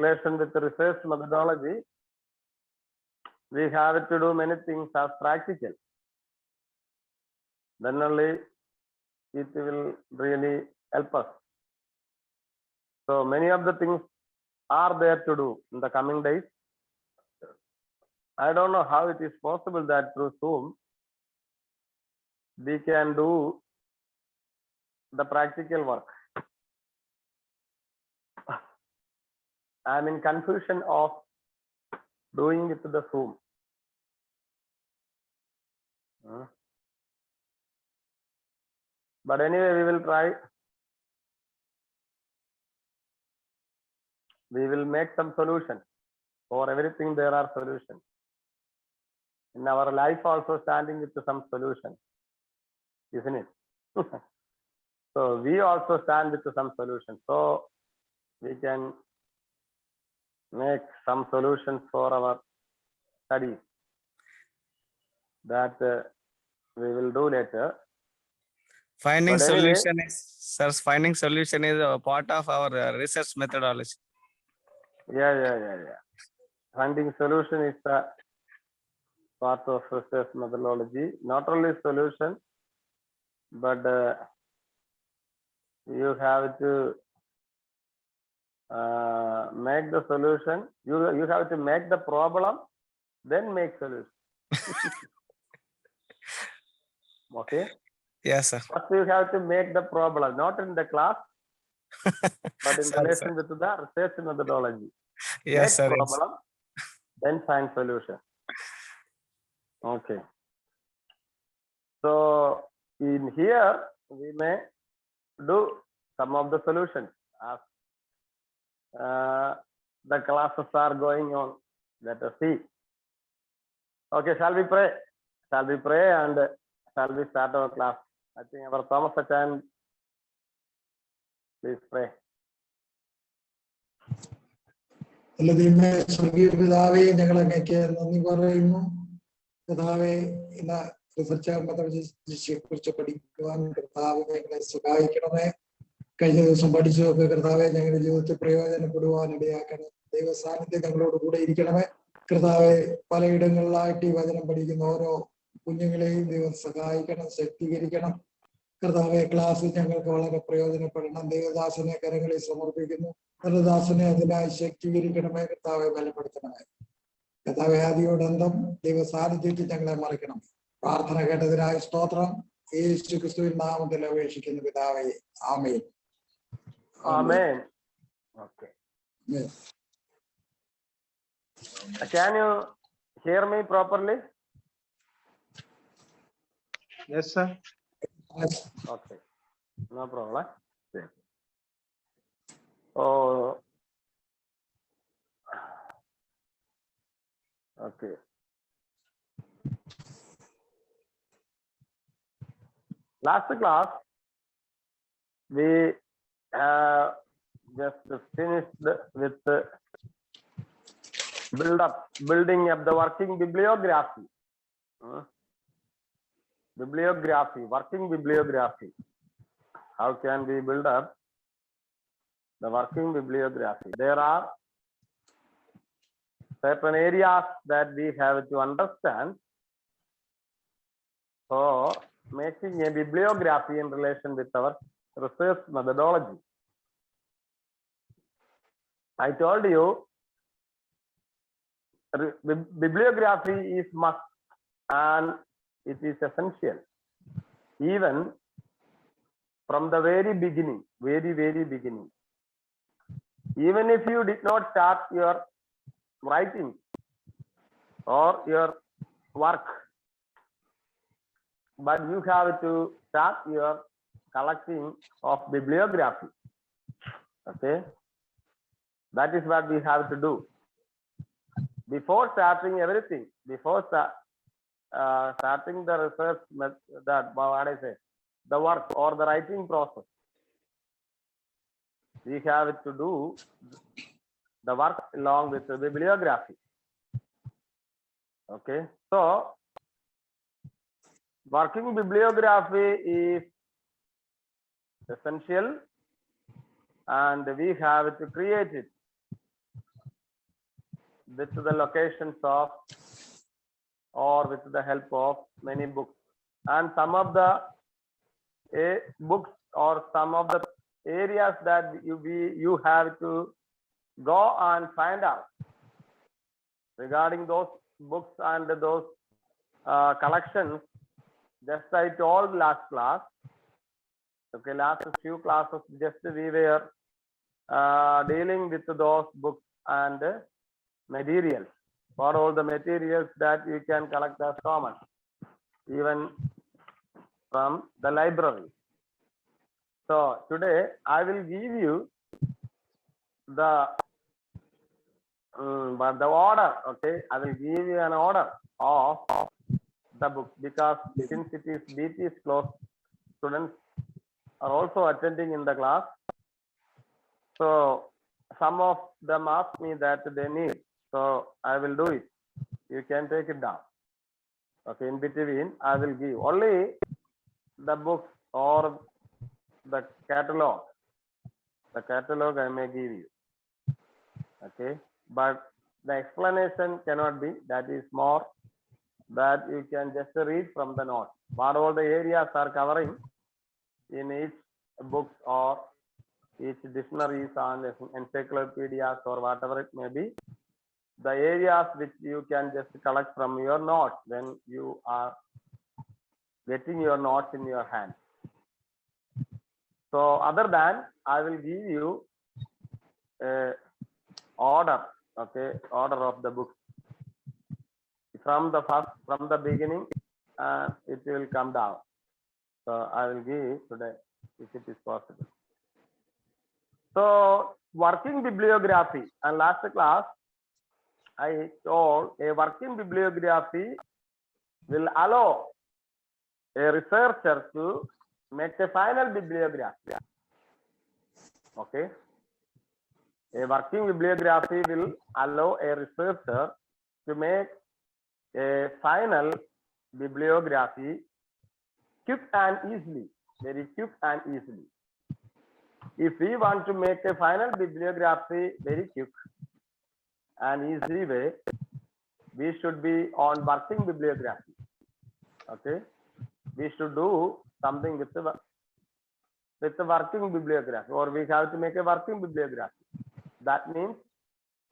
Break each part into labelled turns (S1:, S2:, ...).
S1: relation with the research methodology, we have to do many things as practical. Then only it will really help us. So many of the things are there to do in the coming days. I don't know how it is possible that through Zoom we can do the practical work. I'm in confusion of doing it to the Zoom. But anyway, we will try. We will make some solution. For everything there are solutions. In our life also standing with some solution, isn't it? So we also stand with some solution. So we can make some solutions for our studies that we will do later.
S2: Finding
S1: But anyway,
S2: solution is, sir, finding solution is a part of our research methodology.
S1: Yeah. Finding solution is a part of research methodology. Not only solution, but you have to make the solution. You have to make the problem, then make solution. Okay.
S2: Yes, sir.
S1: First, you have to make the problem, not in the class, but in relation with the research methodology.
S2: Yes,
S1: make
S2: sir.
S1: problem, then find solution. Okay. So in here we may do some of the solutions as the classes are going on. Let us see. Okay, shall we pray? Shall we pray and shall we start our class? I think our Thomas Achan, please pray.
S3: സ്വർഗീയ പിതാവേ, ഞങ്ങൾ അങ്ങേക്ക് നന്ദി പറയുന്നു. കർത്താവേ, ഇന്ന് research മെത്തഡോളജിയെ കുറിച്ച് പഠിക്കുവാൻ കർത്താവ് ഞങ്ങളെ സഹായിക്കണമേ. കഴിഞ്ഞ ദിവസം പഠിച്ചതൊക്കെ കർത്താവെ ഞങ്ങളുടെ ജീവിതത്തിൽ പ്രയോജനപ്പെടുവാൻ ഇടയാക്കണം. ദൈവ സാന്നിധ്യം ഞങ്ങളോട് കൂടെ ഇരിക്കണമേ. കർത്താവെ, പലയിടങ്ങളിലായിട്ട് ഈ വചനം പഠിക്കുന്ന ഓരോ കുഞ്ഞുങ്ങളെയും ദൈവം സഹായിക്കണം, ശക്തീകരിക്കണം. കർത്താവെ, ക്ലാസ്സിൽ ഞങ്ങൾക്ക് വളരെ പ്രയോജനപ്പെടണം. ദൈവദാസനെ കരങ്ങളിൽ സമർപ്പിക്കുന്നു. ദൈവദാസനെ അതിനായി ശക്തീകരിക്കണമേ. കർത്താവെ, ബലപ്പെടുത്തണമേ. കർത്താവെ, ആദിയോടന്തം ദൈവ സാന്നിധ്യത്തിൽ ഞങ്ങളെ മറിക്കണം. പ്രാർത്ഥന കേട്ടതിനായി സ്തോത്രം. യേശു ക്രിസ്തുവിൻ നാമത്തിൽ അപേക്ഷിക്കുന്നു പിതാവേ, ആമേൻ.
S1: Amen. Okay.
S3: Yes.
S1: Can you hear me properly?
S4: Yes, sir.
S1: Okay. No problem. Yeah. Oh. Okay. Last class we just finished with building up the working bibliography. Working bibliography. How can we build up the working bibliography? There are certain areas that we have to understand. So making a bibliography in relation with our research methodology. I told you bibliography is must and it is essential. Even from the very beginning, very beginning. Even if you did not start your writing or your work, but you have to start your collecting of bibliography. Okay, that is what we have to do before starting everything. Before starting the research, the work or the writing process, we have to do the work along with the bibliography. Okay, so working bibliography is essential and we have to create it. with the locations of or with the help of many books, and some of the books or some of the areas that you have to go and find out regarding those books and those collections. Just I told last class, okay, last few classes, just we were dealing with those books and materials. For all the materials that you can collect as common, even from the library. So today I will give you the order. Okay, I will give you an order of the book, because since it is BT is closed, students are also attending in the class. So some of them ask me that they need, so I will do it. You can take it down. Okay, in between I will give only the books or the catalog. The catalog I may give you. Okay, but the explanation cannot be. That is more that you can just read from the notes. What all the areas are covering in each book or each dictionaries and encyclopedias or whatever it may be. The areas which you can just collect from your notes when you are getting your notes in your hand. So other than, I will give you a order, okay, order of the books from the beginning, it will come down. So I will give today if it is possible. So working bibliography, and last class I told a working bibliography will allow a researcher to make a final bibliography. Okay, a working bibliography will allow a researcher to make a final bibliography quick and easily, very quick and easily. If we want to make a final bibliography very quick and easy way, we should be on working bibliography. Okay, we should do something with the working bibliography, or we have to make a working bibliography. That means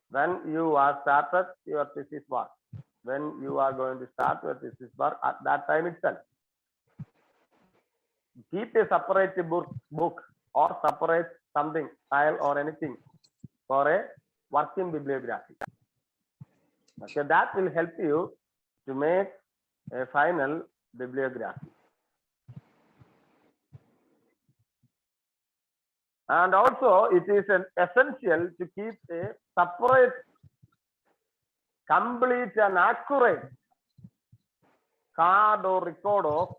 S1: when you are started your thesis work, when you are going to start your thesis work, at that time itself, keep a separate book or separate something, file or anything for a working bibliography. Okay, that will help you to make a final bibliography. And also it is essential to keep a separate, complete and accurate card or record of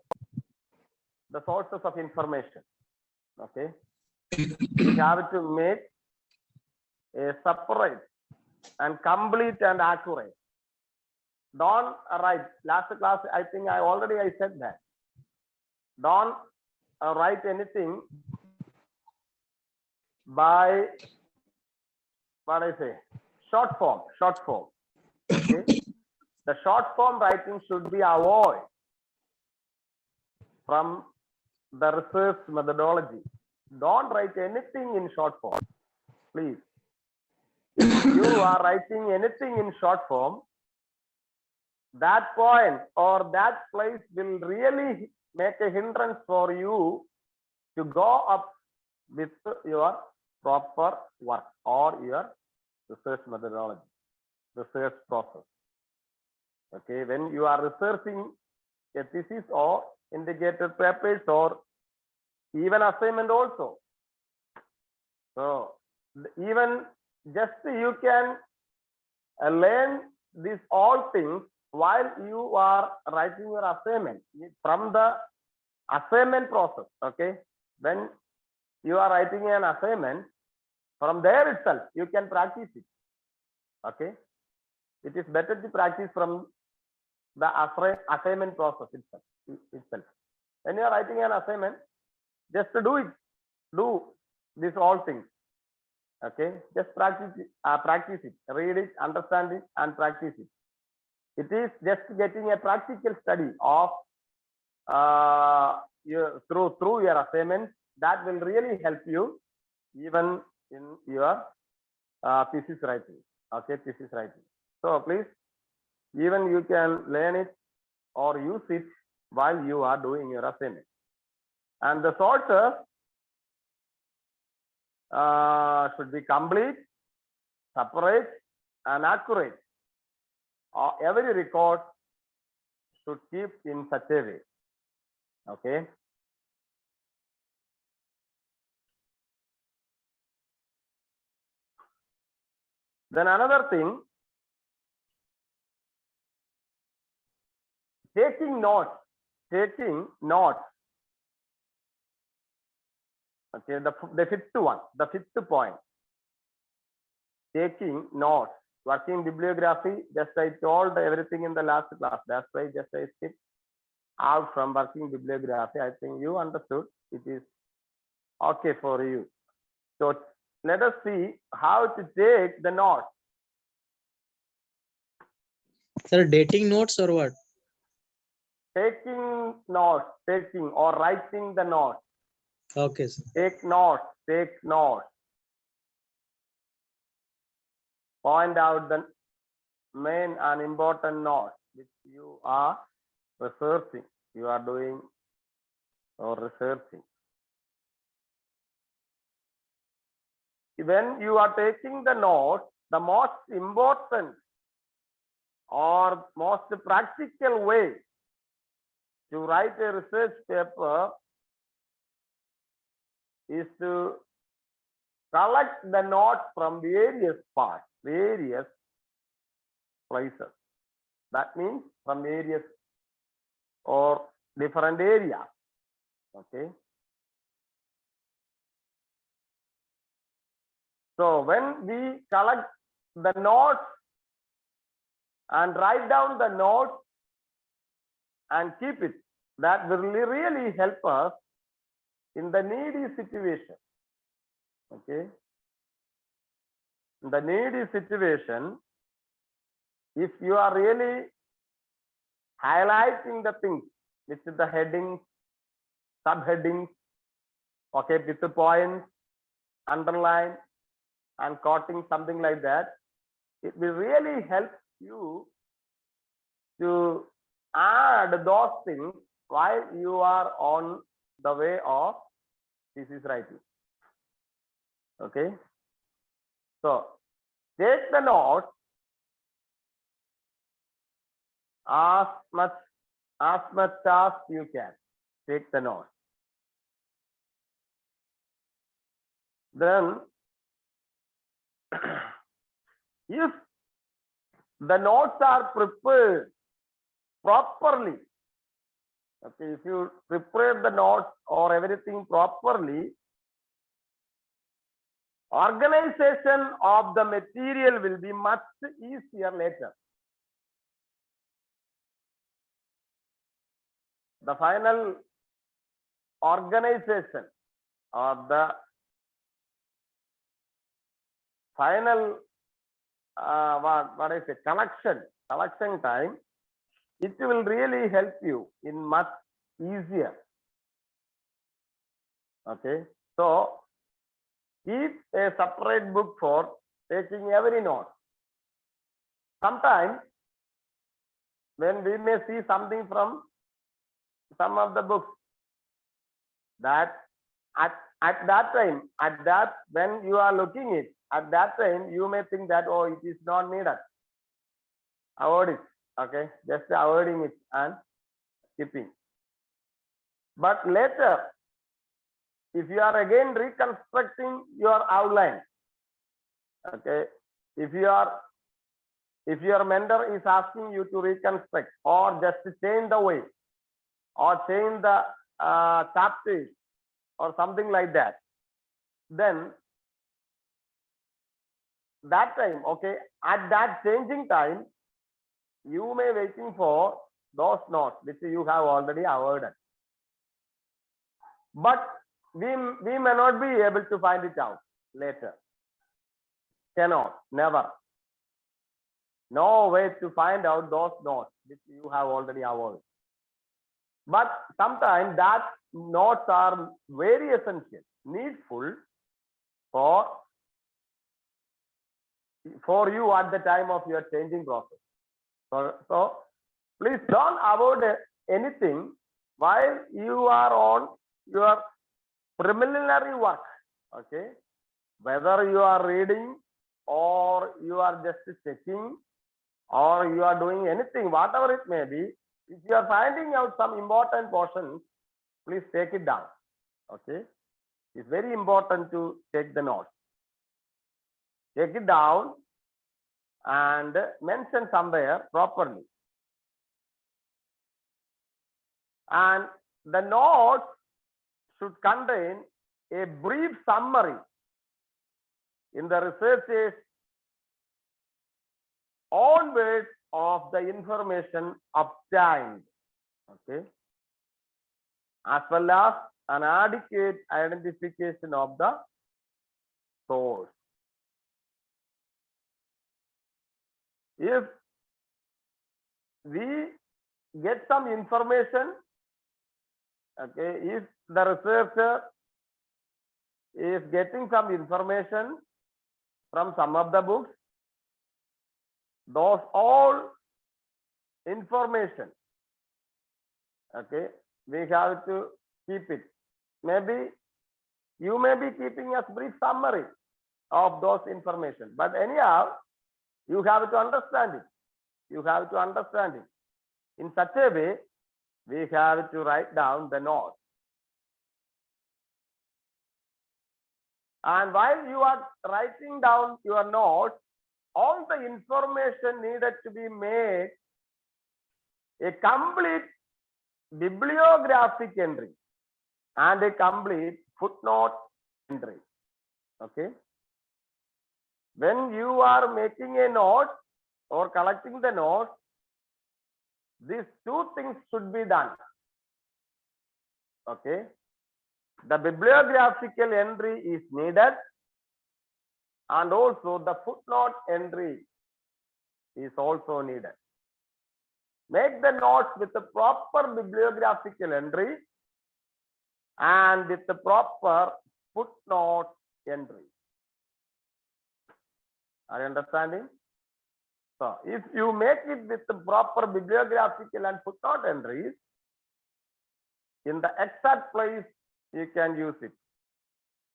S1: the sources of information. Okay, you have to make a separate and complete and accurate. Don't write. Last class, I think I said that. Don't write anything by what I say, short form. Okay, the short form writing should be avoided from the research methodology. Don't write anything in short form, please. If you are writing anything in short form, that point or that place will really make a hindrance for you to go up with your proper work or your research methodology, research process. Okay, when you are researching a thesis or indicated papers or even assignment also. So even just you can learn these all things while you are writing your assignment from the assignment process. Okay, when you are writing an assignment, from there itself you can practice it. Okay, it is better to practice from the assignment process itself. When you are writing an assignment, just to do these all things. Okay, just practice it, read it, understand it, and practice it. It is just getting a practical study of through your assignments that will really help you even in your thesis writing. Okay, thesis writing. So please, even you can learn it or use it while you are doing your assignment. And the sources should be complete, separate, and accurate. Every record should keep in such a way. Okay. Then another thing, taking notes. Okay, the fifth point, taking notes. Working bibliography, just I told everything in the last class. That's why just I skipped out from working bibliography. I think you understood. It is okay for you. So let us see how to take the notes.
S4: Sir, dating notes or what?
S1: Taking notes, taking or writing the notes.
S4: Okay, sir.
S1: Take notes, take notes. Point out the main and important notes which you are researching. You are doing or researching. When you are taking the notes, the most important or most practical way to write a research paper is to collect the notes from various parts, various places. That means from various or different areas. Okay. So when we collect the notes and write down the notes and keep it, that will really help us in the needy situation. Okay. In the needy situation, if you are really highlighting the things with the headings, subheadings, okay, with the points, underline, and quoting something like that, it will really help you to add those things while you are on the way of thesis writing. Okay. So take the notes as much as you can. Take the notes. Then if the notes are prepared properly, okay, if you prepare the notes or everything properly, organization of the material will be much easier later. The final organization or the final what I say, collection time, it will really help you in much easier. Okay, so keep a separate book for taking every note. Sometimes when we may see something from some of the books, that at that time, when you are looking it, at that time you may think that, oh, it is not needed. Avoid it. Okay, just avoiding it and skipping. But later, if you are again reconstructing your outline, okay, if your mentor is asking you to reconstruct or just to change the way or change the chapters or something like that, then that time, okay, at that changing time, you may waiting for those notes which you have already avoided. But we may not be able to find it out later. cannot, never. No way to find out those notes which you have already avoided. But sometimes that notes are very essential, needful for you at the time of your changing process. So please don't avoid anything while you are on your preliminary work. Okay, whether you are reading or you are just checking or you are doing anything, whatever it may be, if you are finding out some important portions, please take it down. Okay, it's very important to take the notes. Take it down and mention somewhere properly. And the notes should contain a brief summary in the researcher's own words of the information obtained. Okay, as well as an adequate identification of the source. If we get some information, okay, if the researcher is getting some information from some of the books, those all information, okay, we have to keep it. Maybe you may be keeping a brief summary of those information, but anyhow, you have to understand it. You have to understand it. In such a way, we have to write down the notes. And while you are writing down your notes, all the information needed to be made a complete bibliographic entry and a complete footnote entry. Okay. When you are making a note or collecting the notes, these two things should be done. Okay. The bibliographical entry is needed, and also the footnote entry is also needed. Make the notes with the proper bibliographical entry and with the proper footnote entry. Are you understanding? So, if you make it with the proper bibliographical and footnote entries, in the exact place you can use it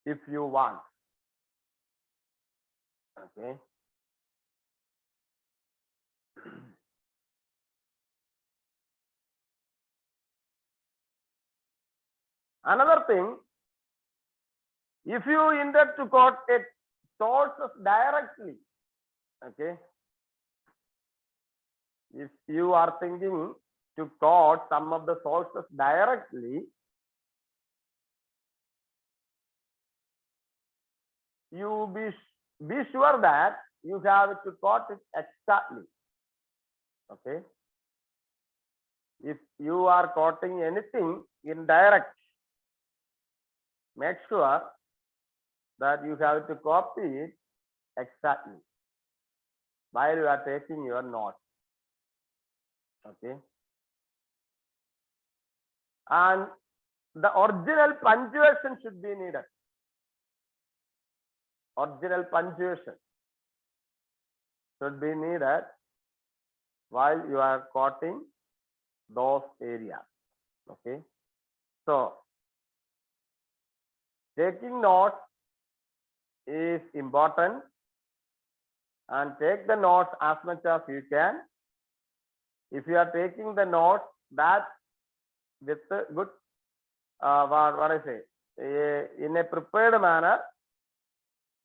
S1: if you want. Okay. Another thing, if you intend to quote a sources directly, okay, if you are thinking to quote some of the sources directly, you be sure that you have to quote it exactly. Okay. If you are quoting anything indirect, make sure that you have to copy it exactly while you are taking your notes. Okay. And the original punctuation should be needed. Original punctuation should be needed while you are quoting those areas. Okay. So, taking notes is important, and take the notes as much as you can. If you are taking the notes, that with a good, what I say, in a prepared manner,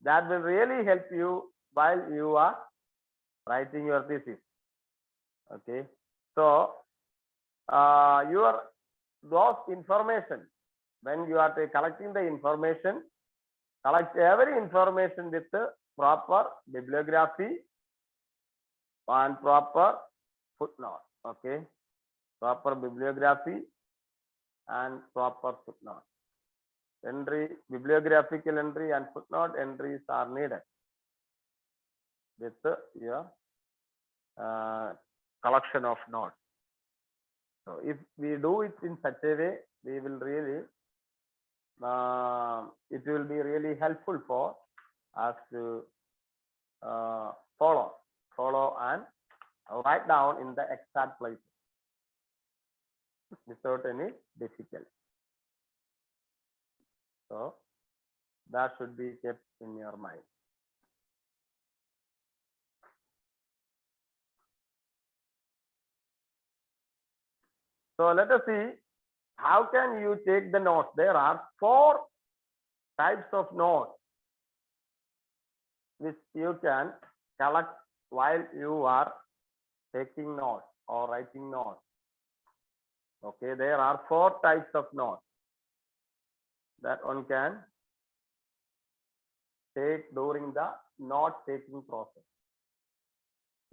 S1: that will really help you while you are writing your thesis. Okay. So, those information, when you are collecting the information, collect every information with the proper bibliography and proper footnote. Okay. Proper bibliography and proper footnote. Entry, bibliographical entry and footnote entries are needed. with your collection of notes. So if we do it in such a way, we will really, it will be really helpful for us to follow and write down in the exact place without any difficulty. So that should be kept in your mind. So let us see, how can you take the notes? There are 4 types of notes which you can collect while you are taking notes or writing notes. Okay, there are 4 types of notes that one can take during the note taking process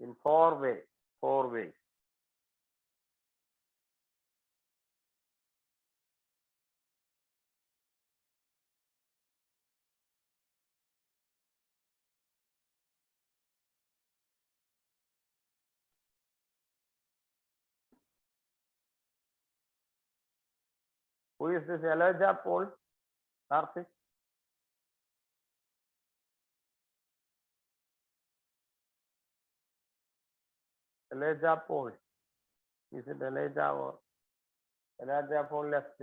S1: in 4 ways. 4 ways. Who is this Elijah Paul? Karthik? Elijah Paul. Is it Elijah or Elijah Paul left?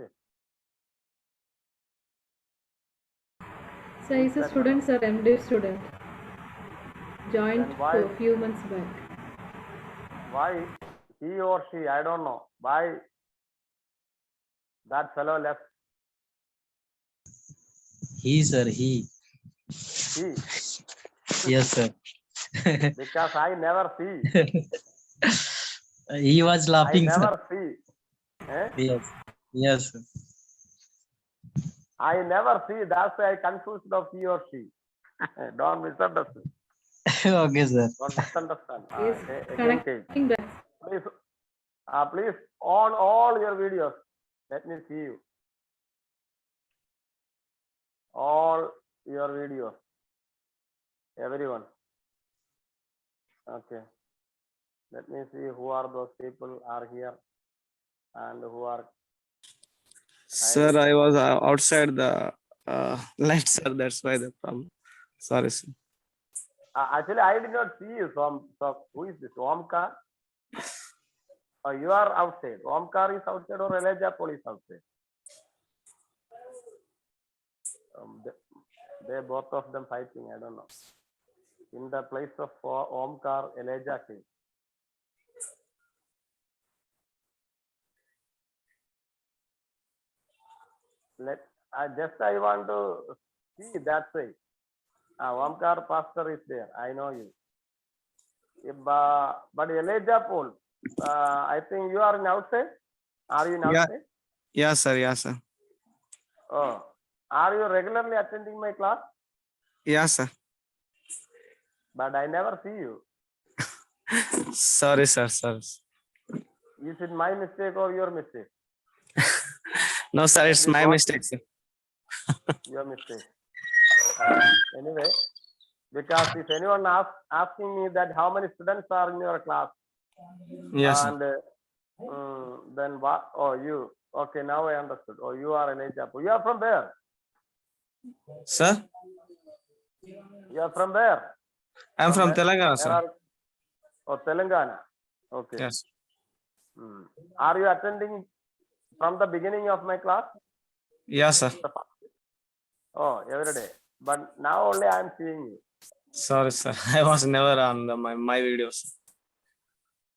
S5: So he's a student, sir, MD student. Joined
S1: Then why-
S5: a few months back.
S1: Why he or she, I don't know, why that fellow left?
S4: He, sir, he.
S1: He,
S4: Yes, sir.
S1: because I never see.
S4: He was
S1: I
S4: laughing, sir.
S1: never see. Eh?
S4: Yes. Yes, sir.
S1: I never see. That's why I confused of he or she. Don't misunderstand.
S4: Okay, sir.
S1: Don't misunderstand.
S5: He's
S1: Again, Kate.
S5: connecting back.
S1: Please, please on all your videos. Let me see you. All your videos. Everyone. Okay. Let me see who are those people are here and who are.
S2: Sir, I was outside the light, sir. That's why the problem. Sorry, sir.
S1: Actually, I did not see you. So who is this? Omkar? Oh, you are outside. Omkar is outside or Elijah Paul is outside? They both of them fighting. I don't know. In the place of Omkar, Elijah came. I want to see that way. Omkar pastor is there. I know you. But Elijah Paul, I think you are in outside. Are you in
S2: Yeah.
S1: outside?
S2: Yeah, sir. Yeah, sir.
S1: Oh, are you regularly attending my class?
S2: Yeah, sir.
S1: But I never see you.
S2: Sorry, sir. Sorry.
S1: Is it my mistake or your mistake?
S2: No, sir. It's
S1: Maybe
S2: my
S1: both.
S2: mistake, sir.
S1: Your mistake. Anyway, because if anyone asking me that how many students are in your class,
S2: Yes, sir.
S1: and then what? Oh, you. Okay, now I understood. Oh, you are Elijah. You are from where?
S2: Sir,
S1: You are from where?
S2: I'm from
S1: where?
S2: Telangana,
S1: Where
S2: sir.
S1: Oh, Telangana. Okay.
S2: Yes.
S1: Are you attending from the beginning of my class?
S2: Yes, sir.
S1: Oh, every day. But now only I am seeing you.
S2: Sorry, sir. I was never on my videos.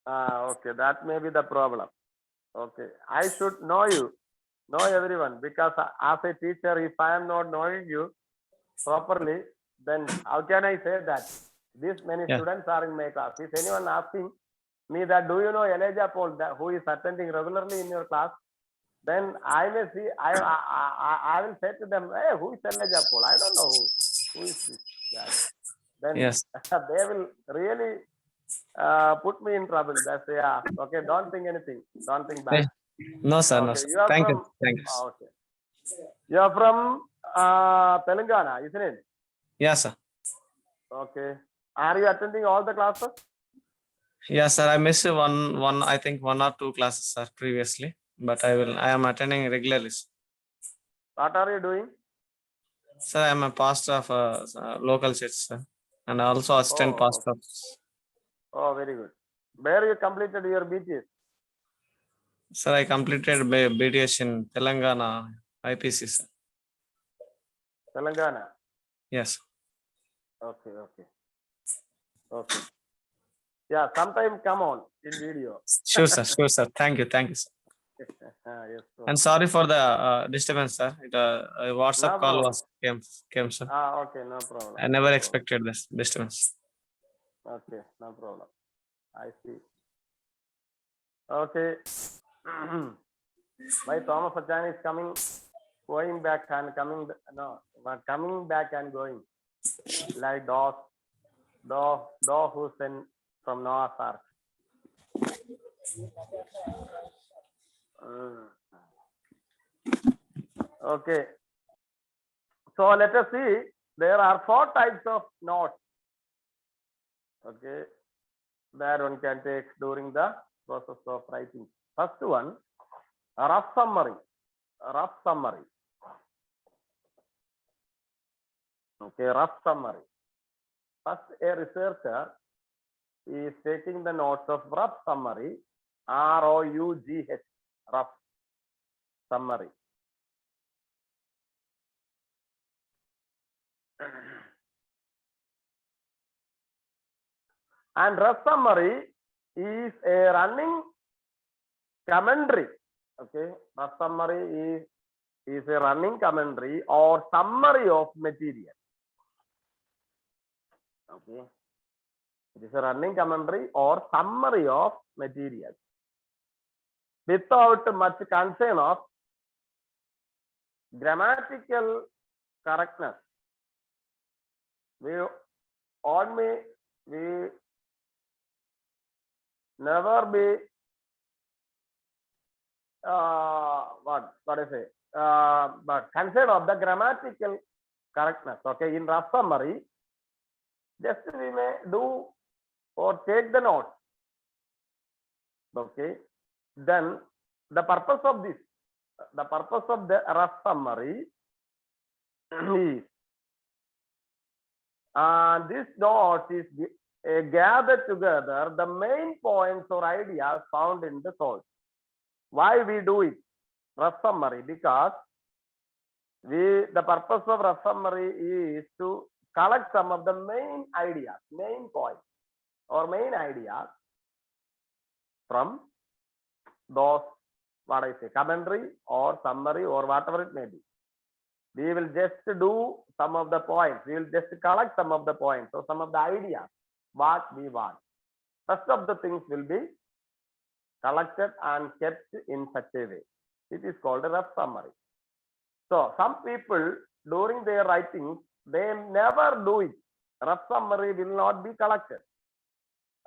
S1: Okay, that may be the problem. Okay, I should know you, know everyone, because as a teacher, if I am not knowing you properly, then how can I say that this many
S2: Yeah.
S1: students are in my class? If anyone asking me that, do you know Elijah Paul, who is attending regularly in your class? Then I may see, I will say to them, hey, who is Elijah Paul? I don't know who is this guy. Then
S2: Yes.
S1: they will really put me in trouble. That's yeah. Okay, don't think anything. Don't think bad.
S2: No, sir. No,
S1: Okay,
S2: sir.
S1: you are
S2: Thank
S1: from.
S2: you. Thank you.
S1: Okay, you are from Telangana, isn't it?
S2: Yes, sir.
S1: Okay. Are you attending all the classes?
S2: Yes, sir. I missed I think 1 or 2 classes, sir, previously, but I am attending regularly, sir.
S1: What are you doing?
S2: Sir, I am a pastor of local church, sir, and also assistant
S1: Oh,
S2: pastor.
S1: oh, very good. Where you completed your BTS?
S2: Sir, I completed BTS in Telangana, IPC, sir.
S1: Telangana.
S2: Yes.
S1: Okay, okay, okay. Yeah, sometime come on in video.
S2: Sure, sir. Sure, sir. Thank you, sir.
S1: Yes, sir.
S2: And sorry for the disturbance, sir. A WhatsApp
S1: No
S2: call
S1: problem.
S2: was came, sir.
S1: Okay, no problem.
S2: I never expected this disturbance.
S1: Okay, no problem. I see. Okay. Why Thomas Achan is coming, going back and coming, no, but coming back and going, like dog who sent from Noah's Ark. Okay. So let us see. There are 4 types of notes. Okay, that one can take during the process of writing. First one, a rough summary. A rough summary. Okay, rough summary. First, a researcher is taking the notes of rough summary. ROUGH. Rough summary. And rough summary is a running commentary. Okay, rough summary is a running commentary or summary of material. Okay, it is a running commentary or summary of material without much concern of grammatical correctness. We never be what I say, but concern of the grammatical correctness. Okay, in rough summary, just we may do or take the notes. Okay, then the purpose of this, the purpose of the rough summary is this note is gathered together the main points or ideas found in the source. Why we do it? Rough summary, because the purpose of rough summary is to collect some of the main ideas, main points or main ideas from those, what I say, commentary or summary or whatever it may be. We will just do some of the points. We will just collect some of the points or some of the ideas what we want. Rest of the things will be collected and kept in such a way. It is called a rough summary. So some people during their writing, they never do it. Rough summary will not be collected.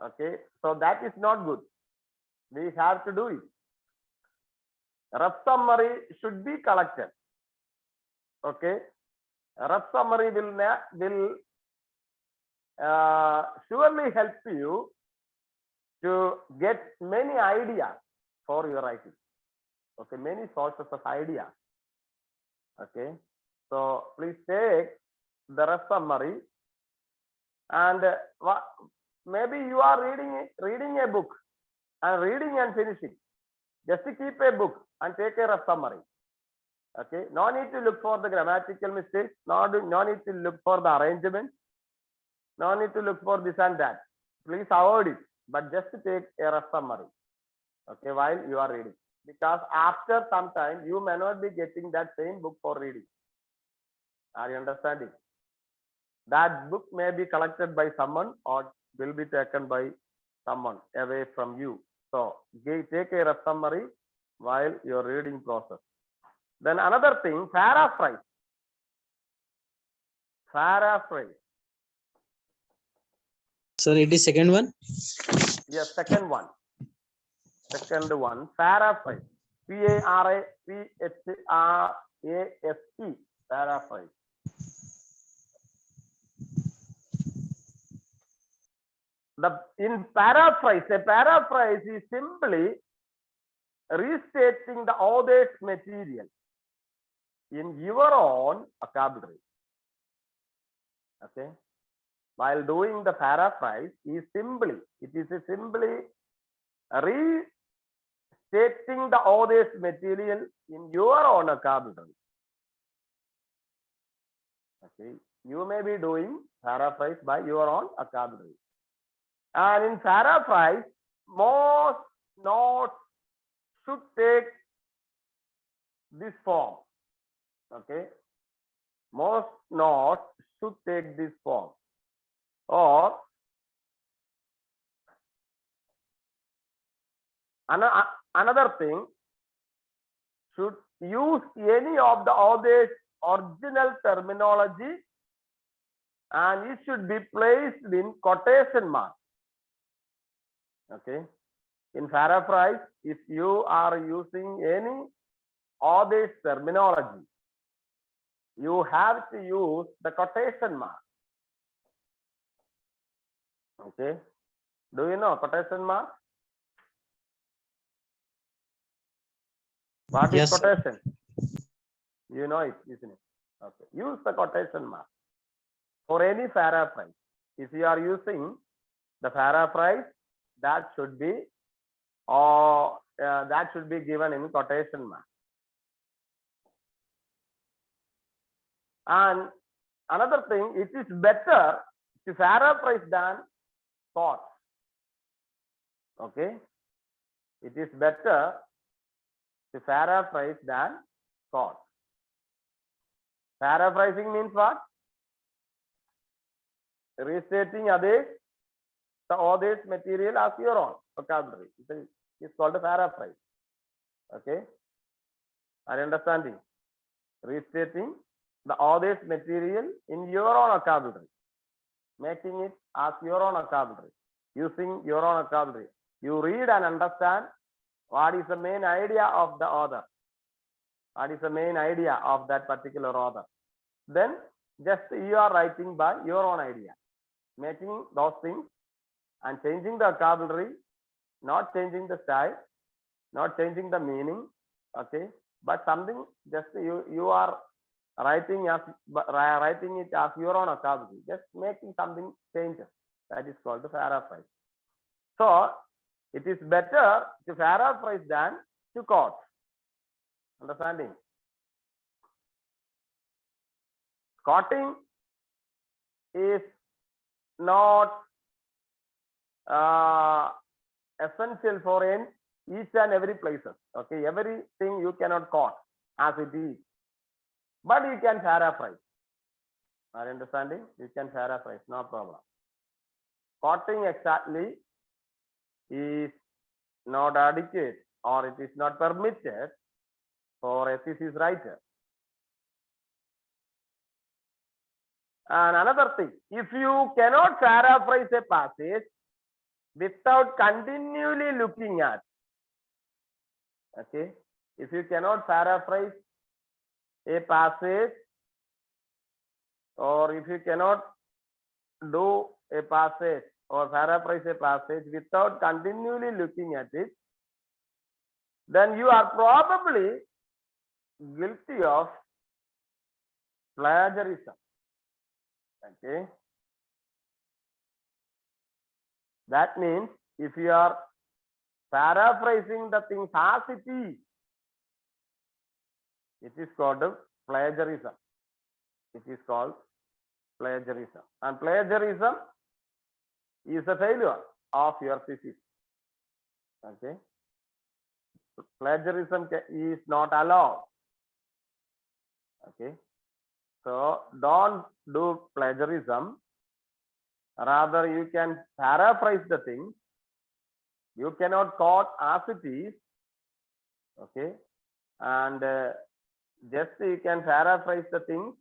S1: Okay, so that is not good. We have to do it. Rough summary should be collected. Okay, rough summary will surely help you to get many ideas for your writing. Okay, many sources of ideas. Okay, so please take the rough summary, and maybe you are reading a book and reading and finishing. Just keep a book and take a rough summary. Okay, no need to look for the grammatical mistakes, no need to look for the arrangement, no need to look for this and that. Please avoid it, but just take a rough summary. Okay, while you are reading, because after some time you may not be getting that same book for reading. Are you understanding? That book may be collected by someone or will be taken by someone away from you. So take a rough summary while your reading process. Then another thing, paraphrase. Paraphrase.
S4: Sir, it is second one.
S1: Yes, second one. Second one, paraphrase. Paraphrase. Paraphrase. in paraphrase, a paraphrase is simply restating the author's material in your own vocabulary. Okay. While doing the paraphrase, it is simply restating the author's material in your own vocabulary. Okay. You may be doing paraphrase by your own vocabulary. And in paraphrase, most notes should take this form. Okay. Most notes should take this form. Or another thing, should use any of the author's original terminology, and it should be placed in quotation marks. Okay. In paraphrase, if you are using any author's terminology, you have to use the quotation mark. Okay. Do you know quotation mark? What is
S4: Yes, sir.
S1: quotation? You know it, isn't it? Okay. Use the quotation mark for any paraphrase. If you are using the paraphrase, that should be given in quotation mark. And another thing, it is better to paraphrase than quote. Okay. It is better to paraphrase than quote. Paraphrasing means what? Restating the author's material as your own vocabulary. It's called a paraphrase. Okay. Are you understanding? Restating the author's material in your own vocabulary, making it as your own vocabulary, using your own vocabulary. You read and understand what is the main idea of the author, what is the main idea of that particular author. Then just you are writing by your own idea, making those things and changing the vocabulary, not changing the style, not changing the meaning. Okay, but something just you are writing it as your own vocabulary, just making something changes. That is called the paraphrase. So it is better to paraphrase than to quote. Understanding? Quoting is not essential for each and every places. Okay, everything you cannot quote as it is, but you can paraphrase. Are you understanding? You can paraphrase, no problem. Quoting exactly is not adequate, or it is not permitted for a thesis writer. And another thing, if you cannot paraphrase a passage without continually looking at, okay, if you cannot paraphrase a passage, or if you cannot do a passage or paraphrase a passage without continually looking at it, then you are probably guilty of plagiarism. Okay. That means if you are paraphrasing the things as it is called plagiarism. It is called plagiarism. And plagiarism is a failure of your thesis. Okay. Plagiarism is not allowed. Okay. So don't do plagiarism. Rather, you can paraphrase the thing. You cannot quote as it is. Okay. And just you can paraphrase the thing.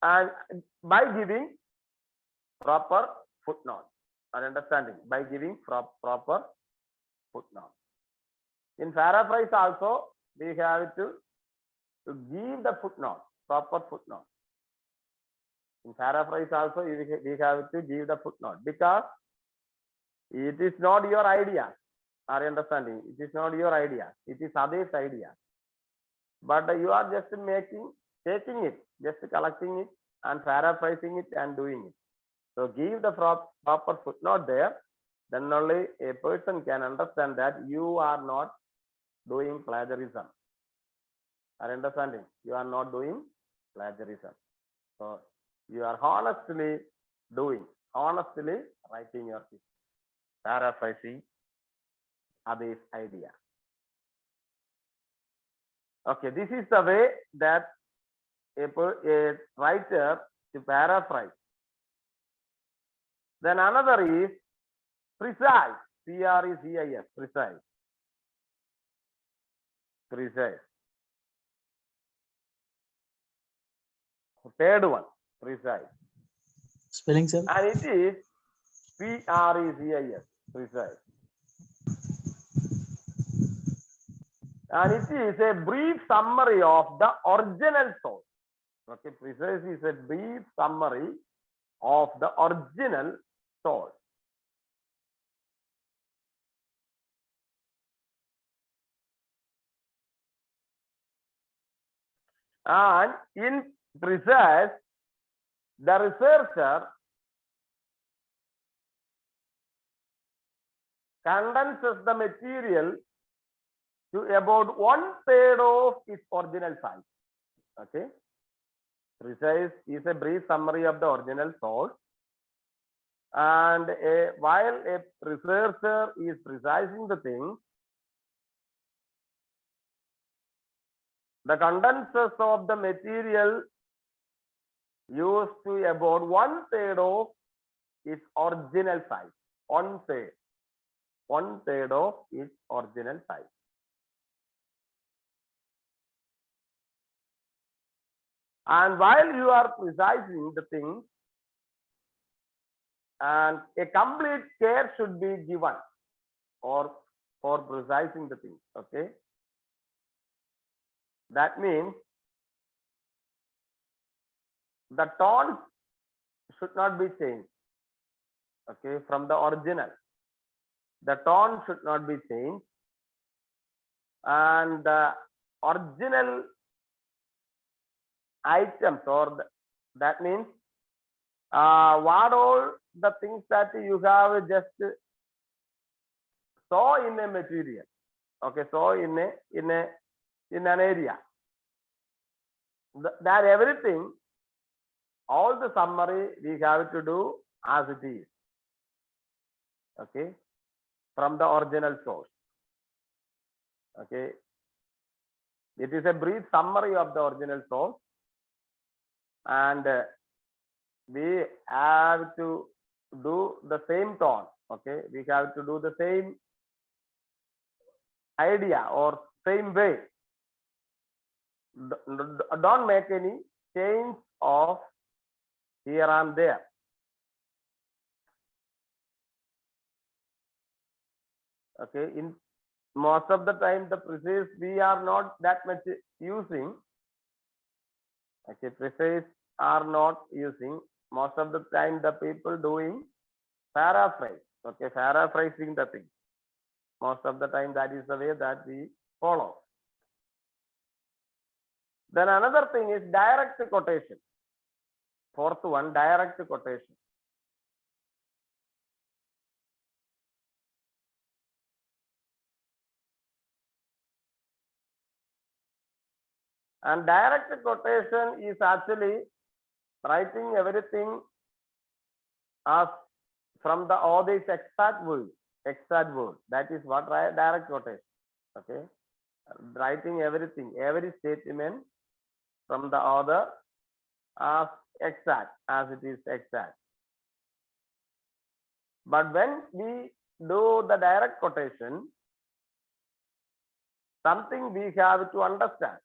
S1: And by giving proper footnote. Or understanding. By giving proper footnote. In paraphrase also, we have to give the footnote, proper footnote. In paraphrase also, we have to give the footnote because it is not your idea. Are you understanding? It is not your idea. It is others' idea. But you are just taking it, just collecting it and paraphrasing it and doing it. So give the proper footnote there. Then only a person can understand that you are not doing plagiarism. Are you understanding? You are not doing plagiarism. So you are honestly writing your piece, paraphrasing others' idea. Okay, this is the way that a writer to paraphrase. Then another is precise, P-R-E-C-I-S, precise. Precise. Third one, precise.
S4: Spelling, sir?
S1: And it is P-R-E-C-I-S, precise. And it is a brief summary of the original source. Okay, precise is a brief summary of the original source. And in precise, the researcher condenses the material to about 1/3 of its original size. Okay. Precise is a brief summary of the original source. And while a researcher is precising the thing, the condenses of the material used to about 1/3 of its original size. 1/3. 1/3 of its original size. And while you are precising the thing, and a complete care should be given or for precising the thing. Okay. That means the tone should not be changed. Okay, from the original. The tone should not be changed. And the original items, or that means what all the things that you have just saw in a material. Okay, saw in an area. That everything, all the summary we have to do as it is. Okay, from the original source. Okay, it is a brief summary of the original source, and we have to do the same tone. Okay, we have to do the same idea or same way. Don't make any change of here and there. Okay, in most of the time the precise we are not that much using. Okay, precise are not using. Most of the time the people doing paraphrase. Okay, paraphrasing the thing. Most of the time that is the way that we follow. Then another thing is direct quotation. Fourth one, direct quotation. And direct quotation is actually writing everything as from the author's exact word. That is what direct quotation. Okay, writing everything, every statement from the author as exact, as it is exact. But when we do the direct quotation, something we have to understand.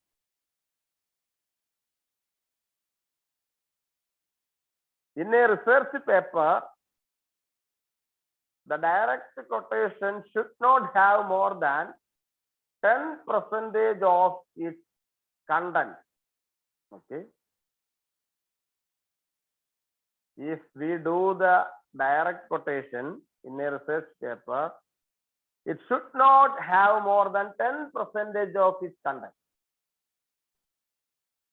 S1: In a research paper, the direct quotation should not have more than 10% of its content. Okay. if we do the direct quotation in a research paper, it should not have more than 10% of its content.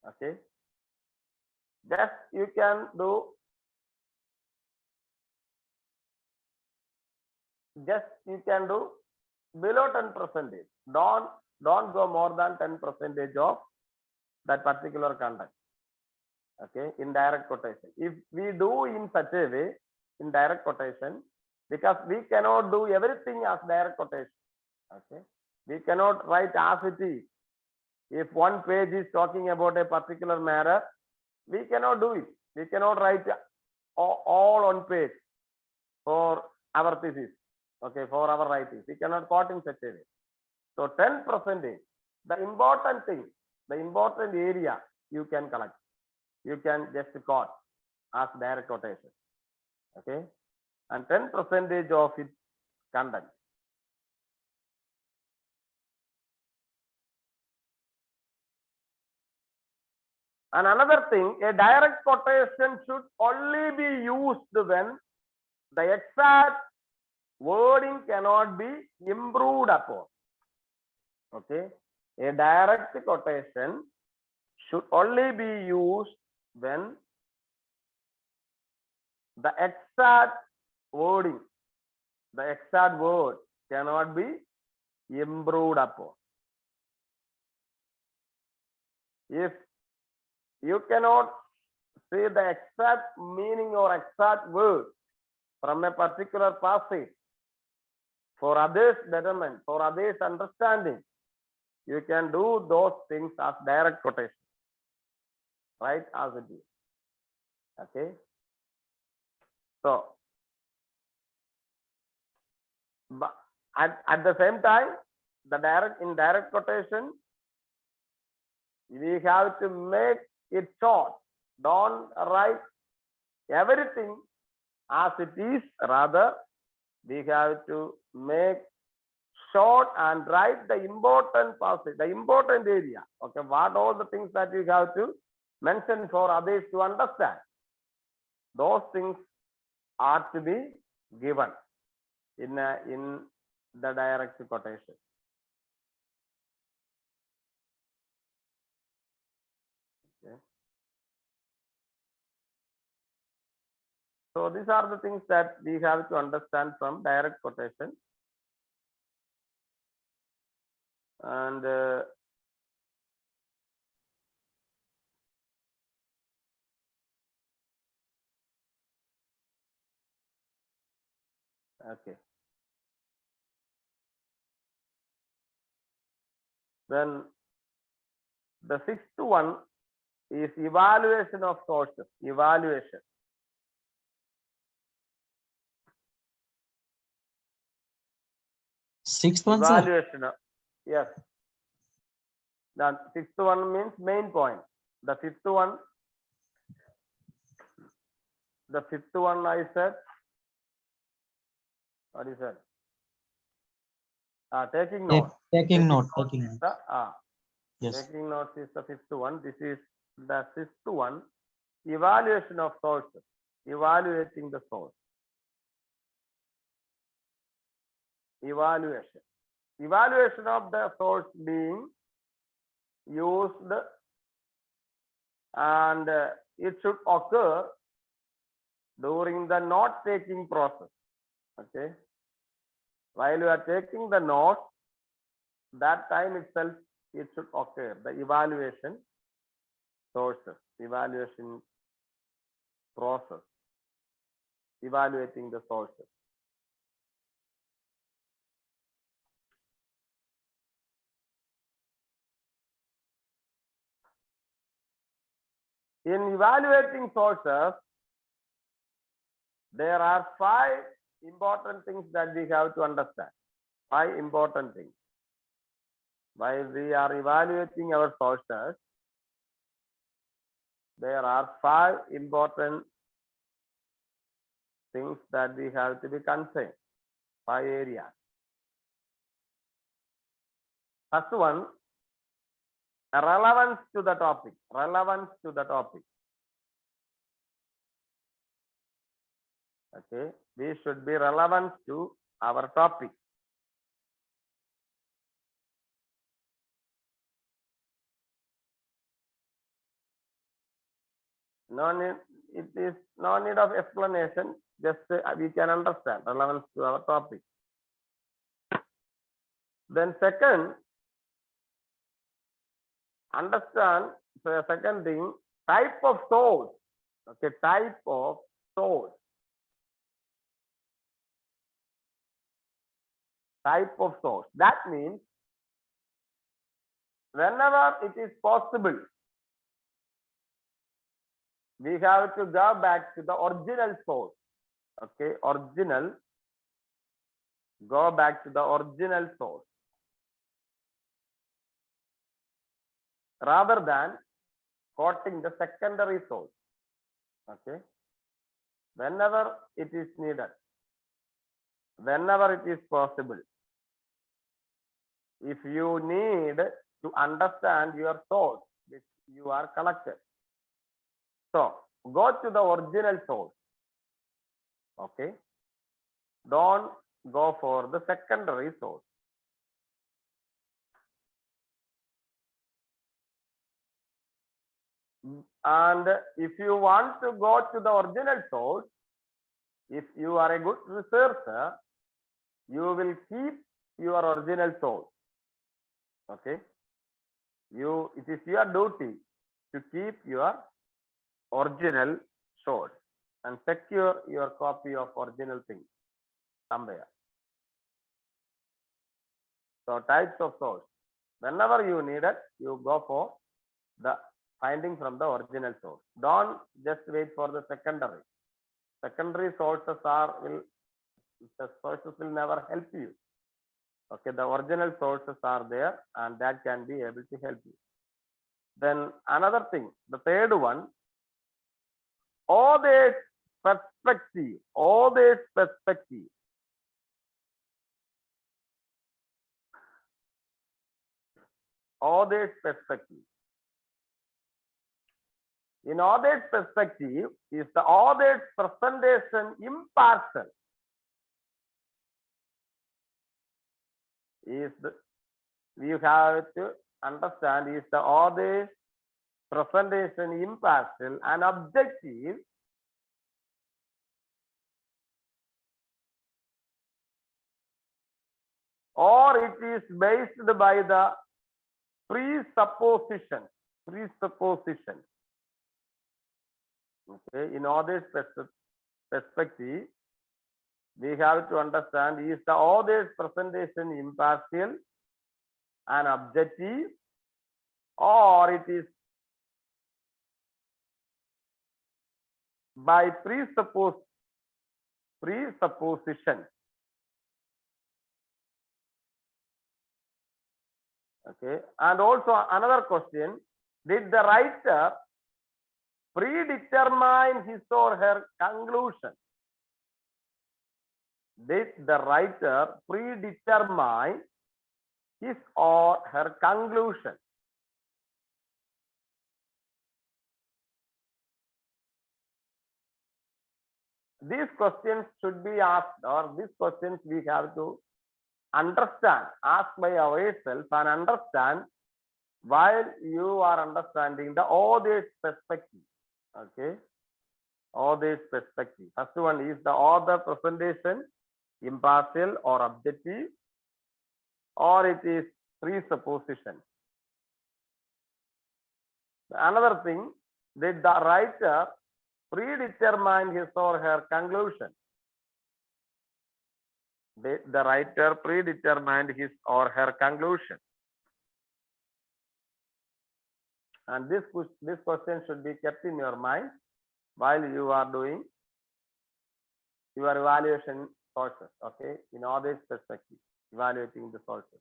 S1: Okay. Just you can do below 10%. Don't go more than 10% of that particular content. Okay, in direct quotation. If we do in such a way in direct quotation, because we cannot do everything as direct quotation. Okay, we cannot write as it is. If one page is talking about a particular matter, we cannot do it. We cannot write all on page for our thesis. Okay, for our writing, we cannot quote in such a way. So 10%, the important thing, the important area you can collect. You can just quote as direct quotation. Okay, and 10% of its content. And another thing, a direct quotation should only be used when the exact wording cannot be improved upon. Okay, a direct quotation should only be used when the exact wording, the exact word cannot be improved upon. If you cannot say the exact meaning or exact word from a particular passage for others' betterment, for others' understanding, you can do those things as direct quotation. Right, as it is. Okay. So, but at the same time, in direct quotation, we have to make it short. Don't write everything as it is. Rather, we have to make short and write the important passage, the important area. Okay, what all the things that we have to mention for others to understand. Those things are to be given in the direct quotation. Okay. So these are the things that we have to understand from direct quotation. And okay. Then the sixth one is evaluation of sources. Evaluation.
S4: Sixth one, sir.
S1: Evaluation. Yes. The sixth one means main point. The fifth one I said. What is that? Taking notes.
S4: Taking note. Yes.
S1: Taking notes is the fifth one. This is the sixth one. Evaluation of sources. Evaluating the source. Evaluation. Evaluation of the source being used, and it should occur during the note taking process. Okay, while you are taking the note, that time itself it should occur, the evaluation sources, evaluation process, evaluating the sources. In evaluating sources, there are 5 important things that we have to understand. 5 important things. While we are evaluating our sources, there are 5 important things that we have to be concerned. 5 areas. First one, relevance to the topic. Relevance to the topic. Okay, these should be relevant to our topic. No need, it is no need of explanation, just we can understand relevance to our topic. Then second, understand, so second thing, type of source. Okay, type of source. Type of source. That means whenever it is possible, we have to go back to the original source. Okay, original. Go back to the original source. Rather than quoting the secondary source. Okay. Whenever it is needed. Whenever it is possible. If you need to understand your source which you are collected. So go to the original source. Okay. Don't go for the secondary source. And if you want to go to the original source, if you are a good researcher, you will keep your original source. Okay. It is your duty to keep your original source and secure your copy of original thing somewhere. So types of source. Whenever you need it, you go for the finding from the original source. Don't just wait for the secondary. Secondary sources will never help you. Okay, the original sources are there and that can be able to help you. Then another thing, the third one, other perspective. Other perspective. Other perspective. In other perspective, is the other presentation impartial? We have to understand, is the other presentation impartial and objective? Or it is based by the presupposition. Okay, in other perspective, we have to understand, is the other presentation impartial and objective, or it is by presupposition. Okay, and also another question, did the writer predetermine his or her conclusion? Did the writer predetermine his or her conclusion? These questions should be asked, or these questions we have to understand, ask by ourselves and understand while you are understanding the other perspective. Okay, other perspective. First one is the other presentation impartial or objective, or it is presupposition. Another thing, did the writer predetermine his or her conclusion? Did the writer predetermined his or her conclusion? And this question should be kept in your mind while you are doing your evaluation sources. Okay, in all this perspective, evaluating the sources.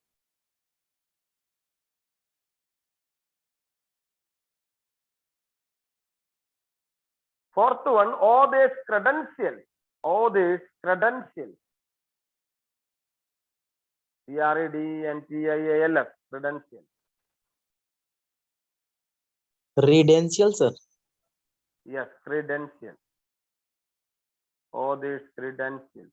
S1: Fourth one, all these credentials. CREDNTIALF, credentials.
S4: Credential, sir.
S1: Yes, credentials. author's credentials.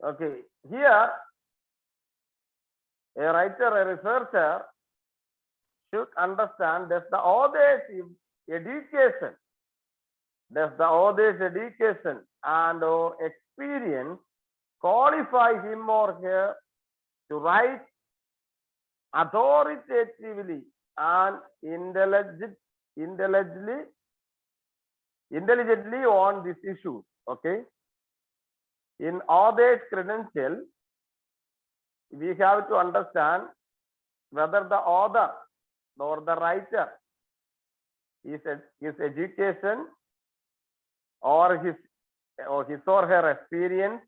S1: Okay, here a writer, a researcher should understand that the author's education, and or experience qualify him or her to write authoritatively and intelligently on this issue. Okay, in author's credential, we have to understand whether the author or the writer his education or his or her experience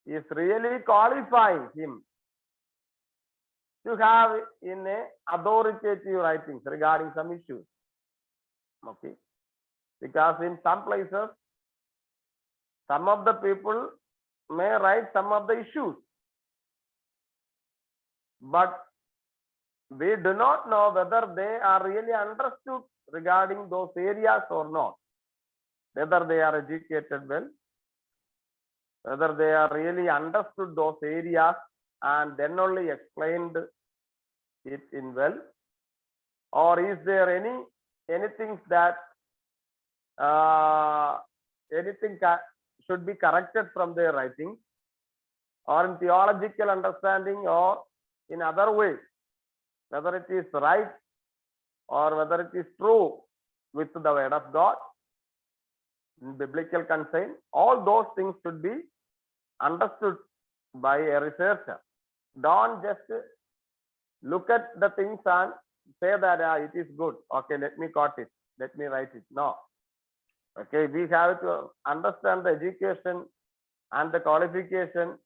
S1: is really qualifying him to have in a authoritative writings regarding some issues. Okay, because in some places some of the people may write some of the issues, but we do not know whether they are really understood regarding those areas or not, whether they are educated well, whether they are really understood those areas and then only explained it in well, or is there anything that anything should be corrected from their writing, or in theological understanding, or in other ways, whether it is right or whether it is true with the word of God, in biblical concern. All those things should be understood by a researcher. Don't just look at the things and say that it is good. Okay, let me quote it, let me write it. No. Okay, we have to understand the education and the qualification,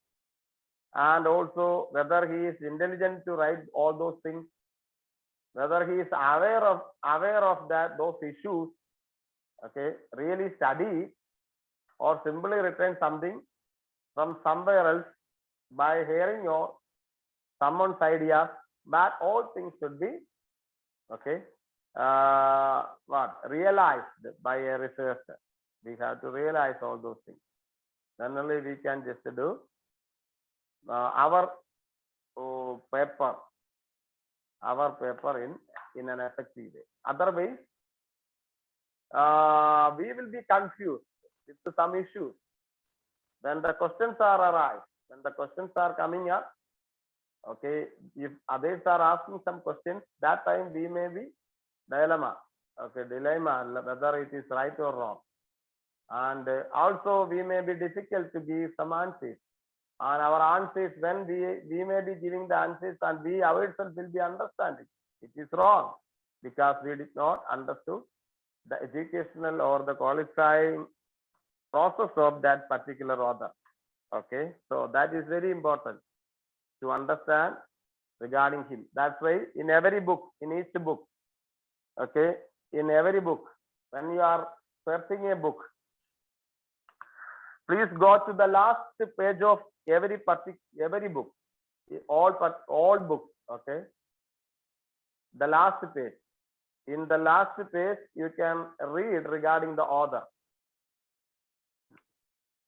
S1: and also whether he is intelligent to write all those things, whether he is aware of that those issues. Okay, really study or simply written something from somewhere else by hearing or someone's ideas. That all things should be okay realized by a researcher. We have to realize all those things. Then only we can just do our paper in an effective way. Otherwise, we will be confused with some issues. When the questions are arise, when the questions are coming up, okay, if others are asking some questions, that time we may be dilemma, whether it is right or wrong. And also we may be difficult to give some answers. And our answers, when we may be giving the answers and we ourselves will be understanding it is wrong because we did not understood the educational or the qualifying process of that particular author. Okay, so that is very important to understand regarding him. That's why in every book, in each book, okay, in every book, when you are searching a book, please go to the last page of every book, all books. Okay, the last page. In the last page, you can read regarding the author.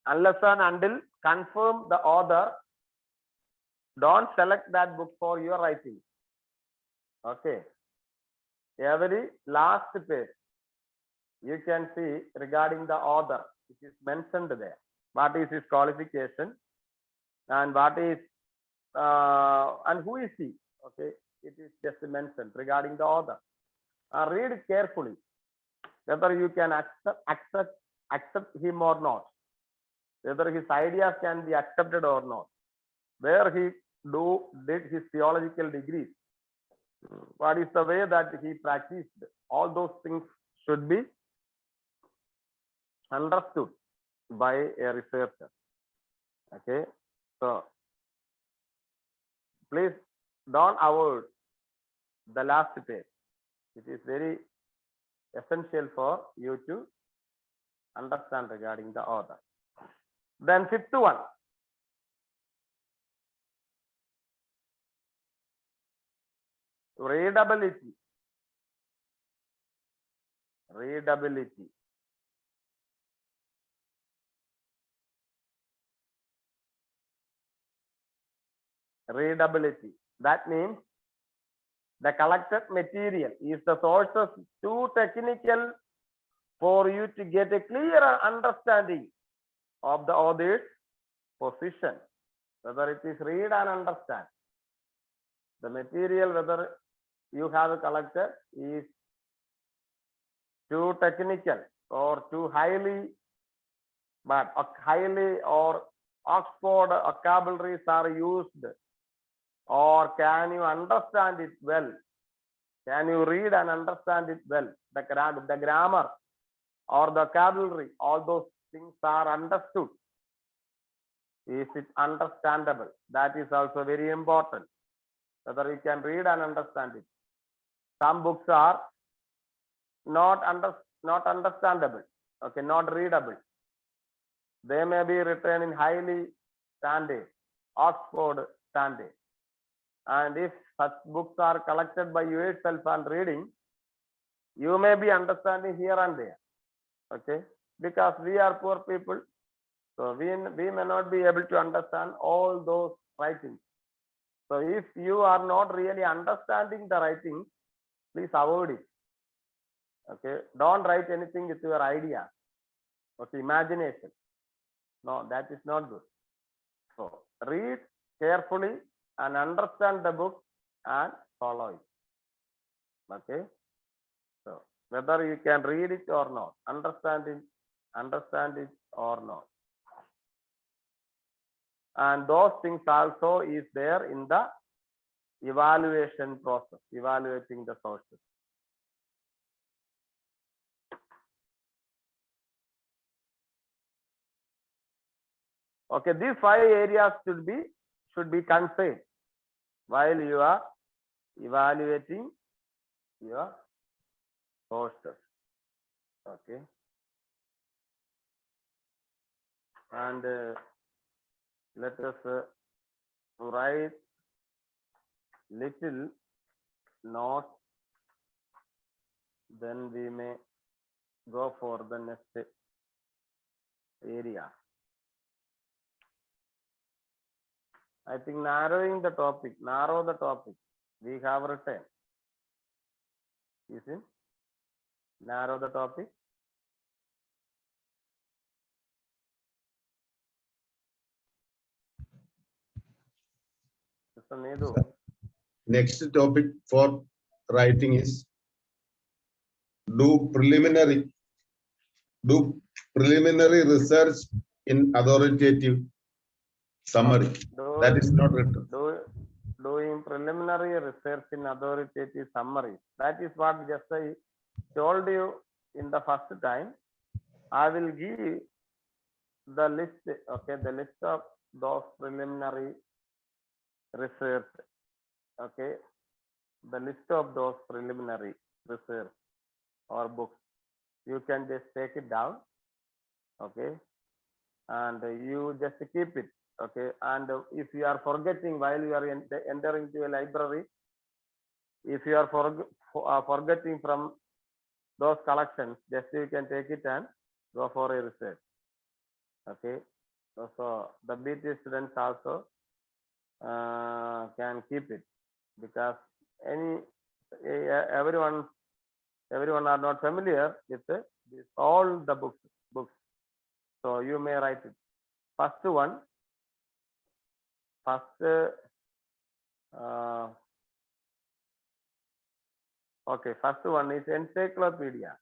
S1: Unless and until confirm the author, don't select that book for your writing. Okay, every last page you can see regarding the author. It is mentioned there. What is his qualification and what is and who is he? Okay, it is just mentioned regarding the author. Read it carefully, whether you can accept him or not, whether his ideas can be accepted or not, where he did his theological degrees, what is the way that he practiced. All those things should be understood by a researcher. Okay, so please don't avoid the last page. It is very essential for you to understand regarding the author. Then fifth one. Readability. Readability. Readability. That means the collected material is the sources too technical for you to get a clearer understanding of the author's position. Whether it is read and understand. The material whether you have collected is too technical or too highly, but highly or Oxford vocabularies are used, or can you understand it well? Can you read and understand it well? The grammar or the vocabulary, all those things are understood. Is it understandable? That is also very important. Whether you can read and understand it. Some books are not understandable, okay, not readable. They may be written in highly standard, Oxford standard. And if such books are collected by yourself and reading, you may be understanding here and there, okay, because we are poor people, so we may not be able to understand all those writings. So if you are not really understanding the writing, please avoid it. Okay, don't write anything with your idea, okay, imagination. No, that is not good. So read carefully and understand the book and follow it. Okay. So whether you can read it or not, understand it or not. And those things also is there in the evaluation process, evaluating the sources. Okay, these 5 areas should be considered while you are evaluating your sources. Okay. And let us write little note, then we may go for the next area. I think narrow the topic, we have written. You see? Narrow the topic. Mr. Nedu.
S6: Next topic for writing is do preliminary research in authoritative summary. That is not written.
S1: Doing preliminary research in authoritative summary. That is what just I told you in the first time. I will give the list, okay, the list of those preliminary research, okay, the list of those preliminary research or books. You can just take it down, okay, and you just keep it, okay. And if you are forgetting while you are entering to a library, if you are forgetting from those collections, just you can take it and go for a research, okay. So the BT students also can keep it, because everyone are not familiar with all the books. So you may write it. First one, okay, first one is encyclopedia.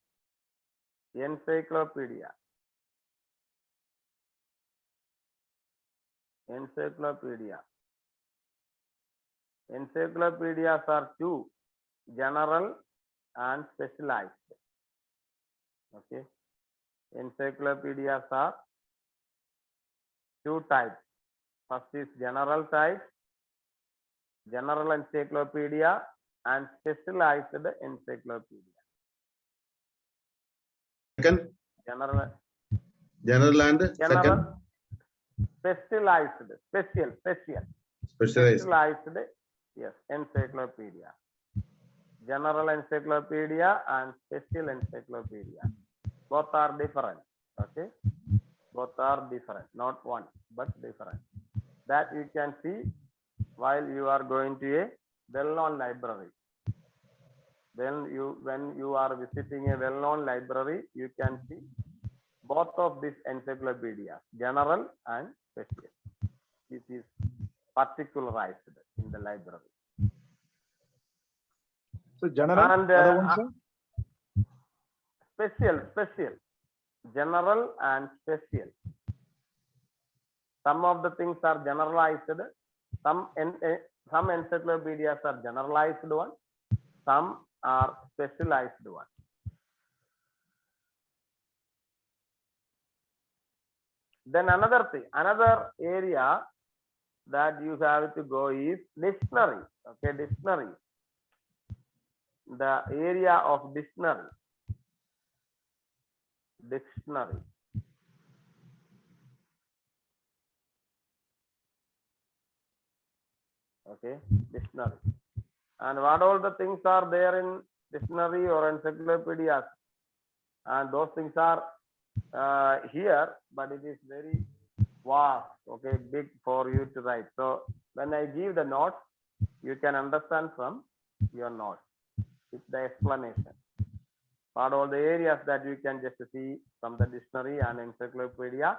S1: Encyclopedias are 2, general and specialized. Okay, encyclopedias are 2 types. First is general type, general encyclopedia, and specialized encyclopedia.
S6: Second,
S1: General
S6: and second,
S1: specialized,
S6: Specialized.
S1: specialized, yes, encyclopedia. General encyclopedia and special encyclopedia. Both are different. Okay. Both are different. Not one, but different. That you can see while you are going to a well-known library. When you are visiting a well-known library, you can see both of these encyclopedias, general and special. This is particularized in the library.
S7: So general,
S1: And
S7: other one, sir?
S1: special, general and special. Some of the things are generalized. Some encyclopedias are generalized one. Some are specialized one. Then another thing, another area that you have to go is dictionary. Okay, dictionary. The area of dictionary. Dictionary. Okay, dictionary. And what all the things are there in dictionary or encyclopedias, and those things are here, but it is very vast, okay, big for you to write. So when I give the notes, you can understand from your notes. It's the explanation. What all the areas that you can just see from the dictionary and encyclopedia,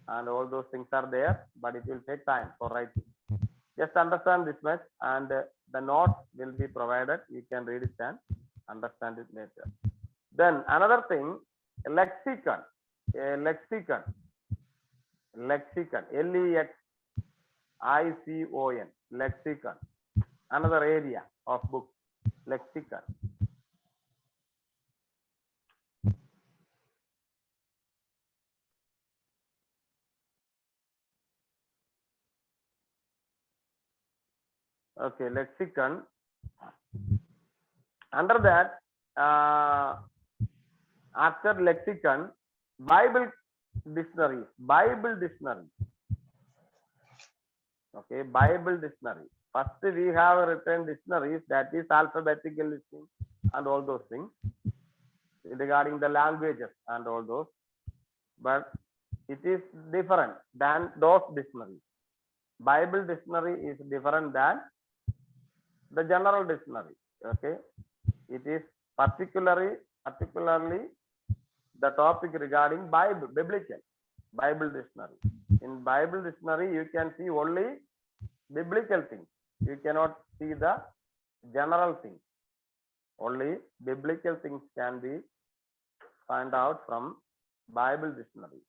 S1: and all those things are there, but it will take time for writing. Just understand this much, and the notes will be provided. You can read it and understand it later. Then another thing, lexicon. A lexicon. Lexicon. Lexicon. Lexicon. Another area of book. Lexicon. Okay, lexicon. Under that, after lexicon, Bible dictionary. Bible dictionary. Okay, Bible dictionary. First, we have written dictionaries, that is alphabetical listing and all those things regarding the languages and all those. But it is different than those dictionaries. Bible dictionary is different than the general dictionary. Okay, it is particularly the topic regarding Bible, biblical Bible dictionary. In Bible dictionary, you can see only biblical things. You cannot see the general things. Only biblical things can be found out from Bible dictionary.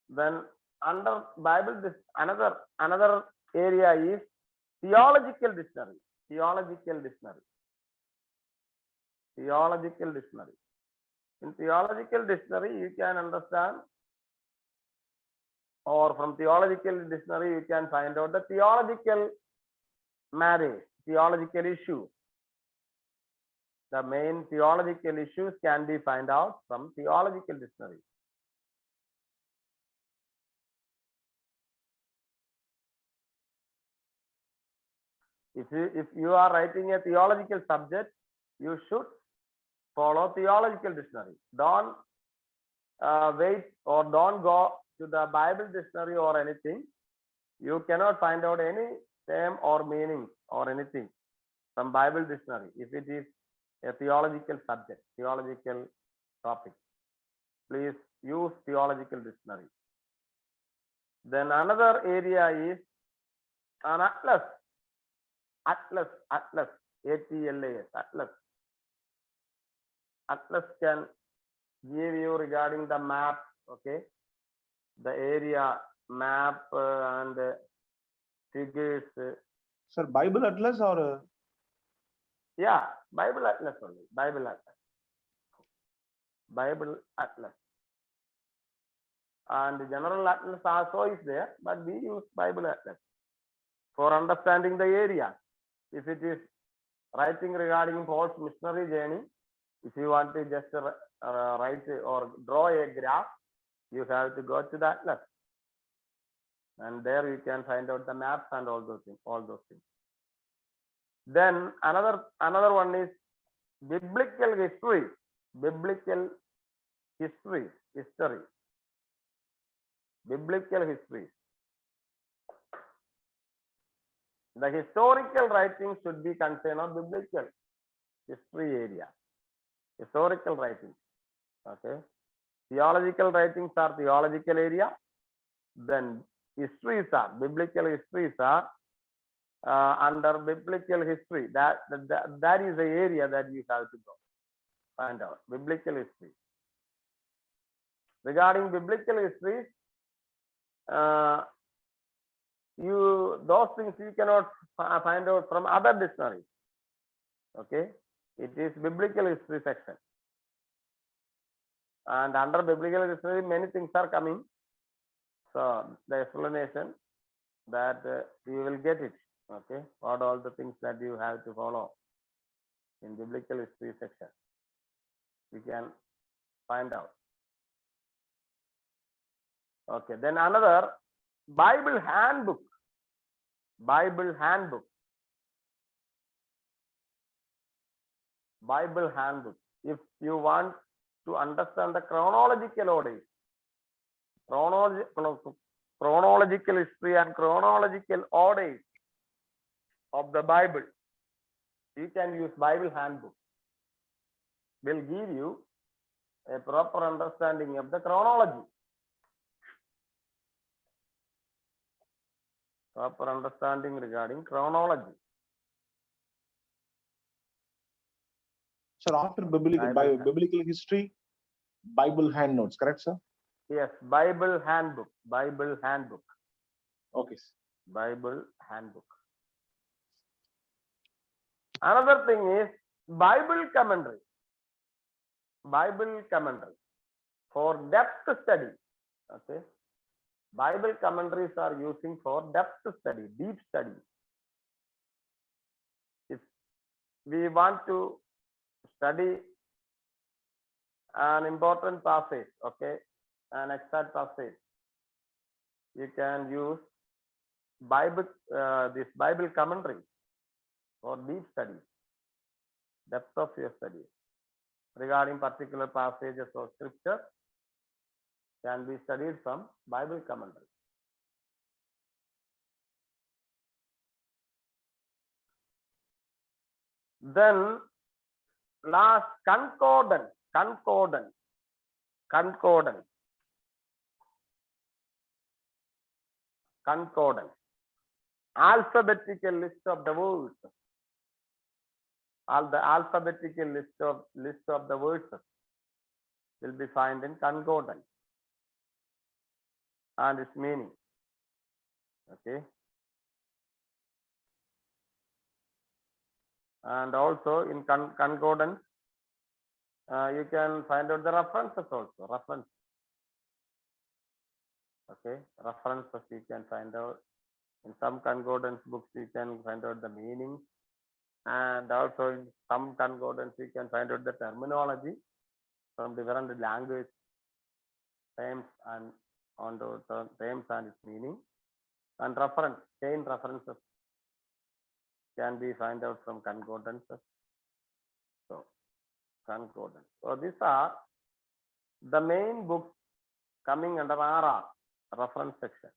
S1: Then under Bible, another area is theological dictionary. Theological dictionary. Theological dictionary. In theological dictionary, you can understand, or from theological dictionary, you can find out the theological marriage, theological issues. The main theological issues can be found out from theological dictionary. If you are writing a theological subject, you should follow theological dictionary. Don't wait or don't go to the Bible dictionary or anything. You cannot find out any term or meaning or anything from Bible dictionary if it is a theological subject, theological topic. Please use theological dictionary. Then another area is an atlas. Atlas, ATLAS. Atlas. Atlas can give you regarding the map, okay, the area map and figures.
S7: Sir, Bible Atlas or?
S1: Yeah, Bible Atlas only. Bible Atlas. Bible Atlas. And General Atlas also is there, but we use Bible Atlas for understanding the area. If it is writing regarding Paul's missionary journey, if you want to just write or draw a graph, you have to go to the atlas. And there you can find out the maps and all those things. Then another one is biblical history. Biblical history. Biblical history. The historical writings should be contained on biblical history area. Historical writings. Okay. Theological writings are theological area. Then histories are biblical histories are under biblical history. That is the area that you have to go find out. Biblical history. Regarding biblical history, those things you cannot find out from other dictionaries. Okay, it is biblical history section, and under biblical history many things are coming. So the explanation that you will get it. Okay, what all the things that you have to follow in biblical history section, you can find out. Okay, then another Bible handbook. Bible handbook. Bible handbook. If you want to understand the chronological order, chronological history and chronological order of the Bible, you can use Bible handbook. Will give you a proper understanding of the chronology. Proper understanding regarding chronology.
S7: Sir, after biblical history, Bible hand notes, correct, sir?
S1: Yes, Bible handbook. Bible handbook.
S7: Okay.
S1: Bible handbook. Another thing is Bible commentary. Bible commentary for depth study. Okay. Bible commentaries are using for depth study, deep study. If we want to study an important passage, okay, an exact passage, you can use this Bible commentary for deep study, depth of your study regarding particular passages or scripture can be studied from Bible commentary. Then last concordance. Alphabetical list of the words. All the alphabetical list of the words will be found in concordance and its meaning. Okay. And also in concordance, you can find out the references also. Reference. Okay. References you can find out. In some concordance books, you can find out the meaning. And also in some concordance, you can find out the terminology from different language terms and on the terms and its meaning. And reference, chain references can be found out from concordances. So, concordance. So, these are the main books coming under RR, reference section.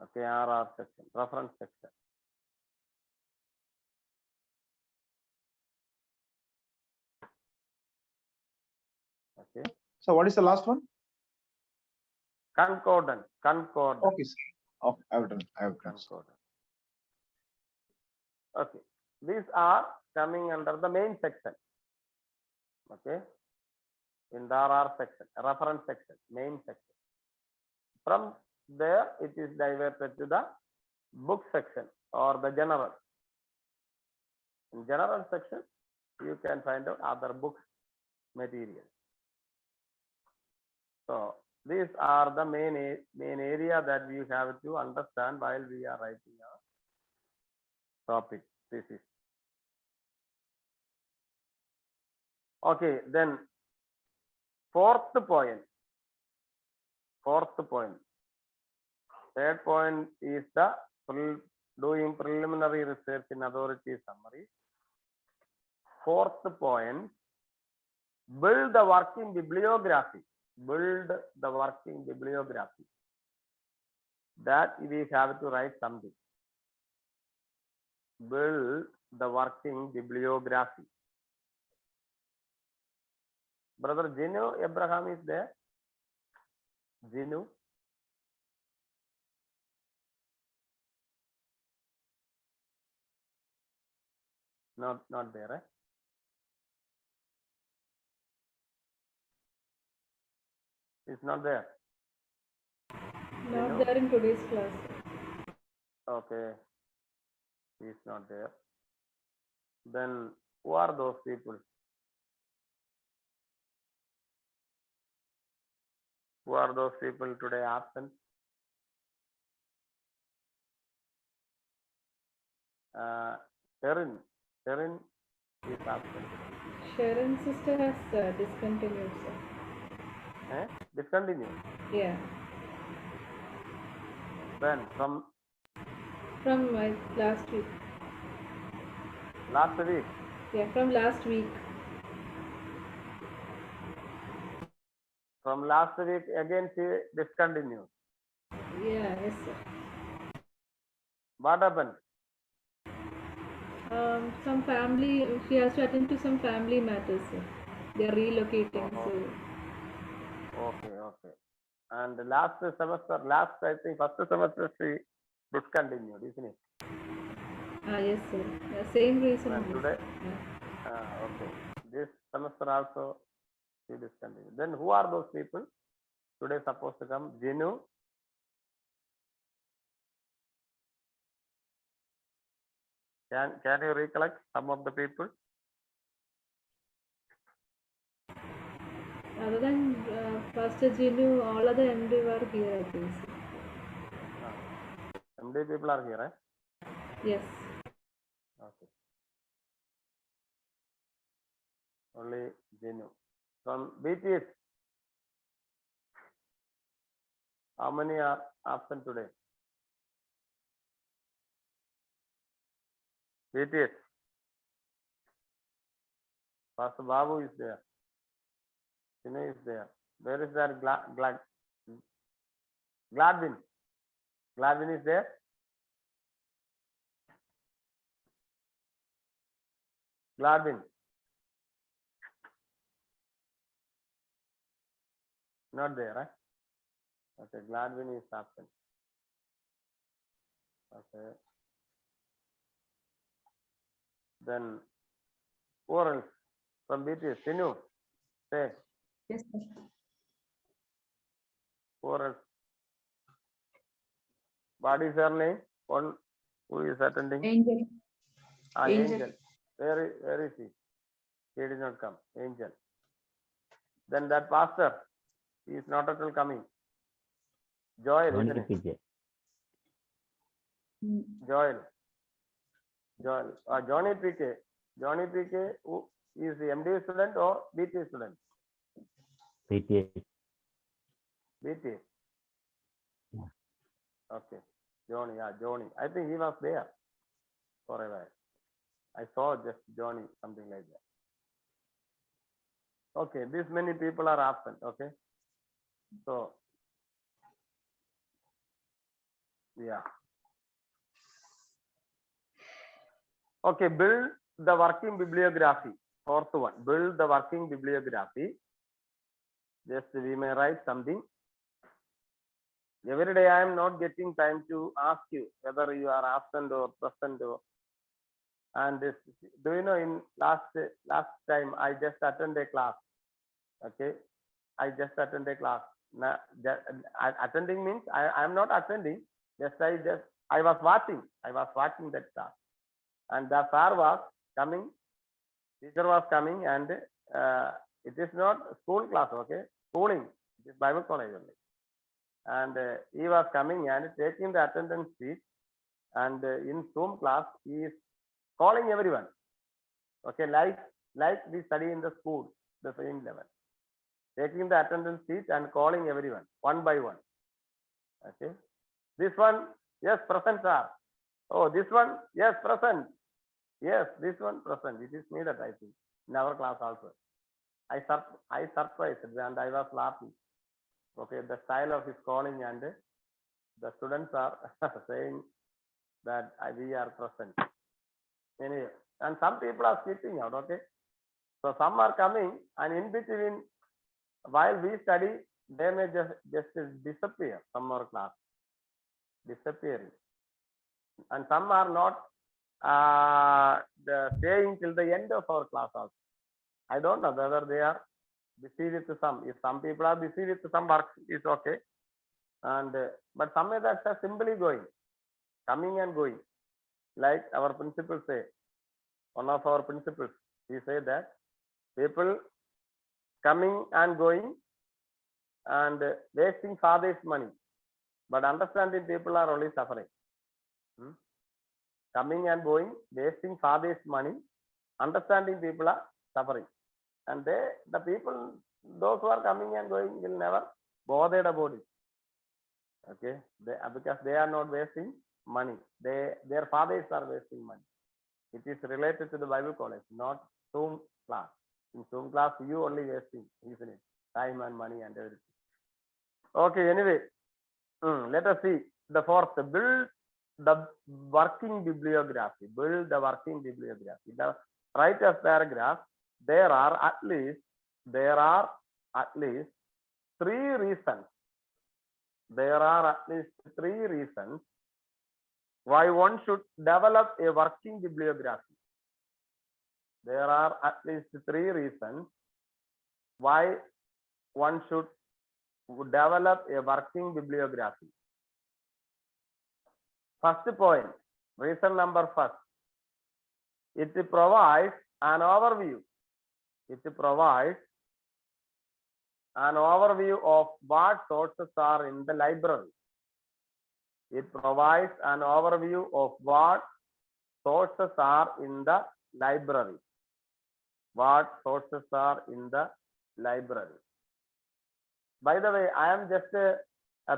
S1: Okay, RR section, reference section. Okay.
S7: So, what is the last one?
S1: Concordance.
S7: Okay, sir. Okay, I have done.
S1: Concordance. Okay, these are coming under the main section. Okay, in the RR section, reference section, main section. From there, it is diverted to the book section or the general. In general section, you can find out other books material. So these are the main area that we have to understand while we are writing our topic thesis. Okay, then fourth point. Fourth point. Third point is the doing preliminary research in authority summary. Fourth point, build the working bibliography. Build the working bibliography. That we have to write something. Build the working bibliography. Brother Jinu Abraham is there. Jinu. Not there. Eh? It's not there.
S5: Not there in today's class.
S1: Okay. He's not there. Then who are those people? Who are those people today absent? Sharon is absent.
S5: Sharon's sister has discontinued, sir.
S1: Discontinue.
S5: Yeah.
S1: When? From
S5: Last week.
S1: last week.
S5: Yeah, from last week.
S1: From last week again she discontinued.
S5: Yeah, yes, sir.
S1: What happened?
S5: Some family, she has to attend to some family matters, sir. They are relocating, so.
S1: Okay. And last semester, I think first semester she discontinued, isn't it?
S5: Yes, sir. The same reason.
S1: And today?
S5: Yeah.
S1: Okay. This semester also she discontinued. Then who are those people today supposed to come? Jinu. Can you recollect some of the people?
S5: Other than Pastor Jinu, all other MD were here, I think.
S1: MD people are here, eh?
S5: Yes.
S1: Okay. Only Jinu. From BTS, how many are absent today? BTS. Pastor Babu is there. Jinu is there. Where is that Gladwin? Gladwin is there? Gladwin. Not there, right? Okay, Gladwin is absent. Okay. Then who else from BTS? Sinu, say.
S8: Yes, sir.
S1: Who else? What is her name? One who is attending?
S8: Angel.
S1: Angel. Where is he? He did not come. Angel. Then that pastor, he is not at all coming. Joel, isn't it? Joel. Johnny PK. Johnny PK, who is the MD student or BT student?
S4: BTA.
S1: BT. Okay. Johnny. I think he was there for a while. I saw just Johnny, something like that. Okay, this many people are absent. Okay. So, yeah. Okay, build the working bibliography. Fourth one, build the working bibliography. Just we may write something. Every day I am not getting time to ask you whether you are absent or present. And this, do you know, in last time I just attended a class. Okay, I just attended a class. Now, attending means I am not attending. I was watching. I was watching that class. And the sir was coming, teacher was coming, and it is not school class, okay? Schooling, it is Bible college only. And he was coming and taking the attendance sheet, and in Zoom class, he is calling everyone, okay? Like we study in the school, the same level. taking the attendance sheet and calling everyone one by one. Okay. This one, yes, present, sir. Oh, this one, yes, present. Yes, this one present. It is needed, I think, in our class also. I surprised and I was laughing. Okay, the style of his calling, and the students are saying that we are present. Anyway, and some people are skipping out. Okay, so some are coming, and in between, while we study, they may just disappear from our class, disappearing, and some are not staying till the end of our class also. I don't know whether they are busy with some. If some people are busy with some work, it's okay. And but some others are simply going, coming and going. Like our principal say, one of our principals, he said that people coming and going and wasting father's money, but understanding people are only suffering. Coming and going, wasting father's money, understanding people are suffering. And the people, those who are coming and going will never bothered about it. Okay, because they are not wasting money. Their fathers are wasting money. It is related to the Bible college, not Zoom class. In Zoom class, you only wasting, isn't it? Time and money and everything. Okay, anyway, let us see the fourth. Build the working bibliography. Build the working bibliography. The writer's paragraph. There are at least 3 reasons. There are at least 3 reasons why one should develop a working bibliography. There are at least 3 reasons why one should develop a working bibliography. First point, reason number first, it provides an overview. It provides an overview of what sources are in the library. It provides an overview of what sources are in the library. What sources are in the library. By the way, I am just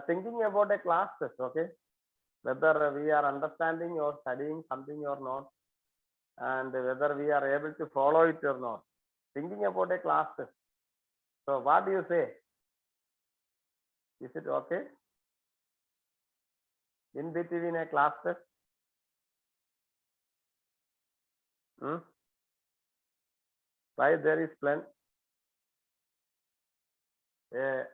S1: thinking about a class test, okay? Whether we are understanding or studying something or not, and whether we are able to follow it or not. Thinking about a class test. So what do you say? Is it okay? In between a class test? Why there is plenty? A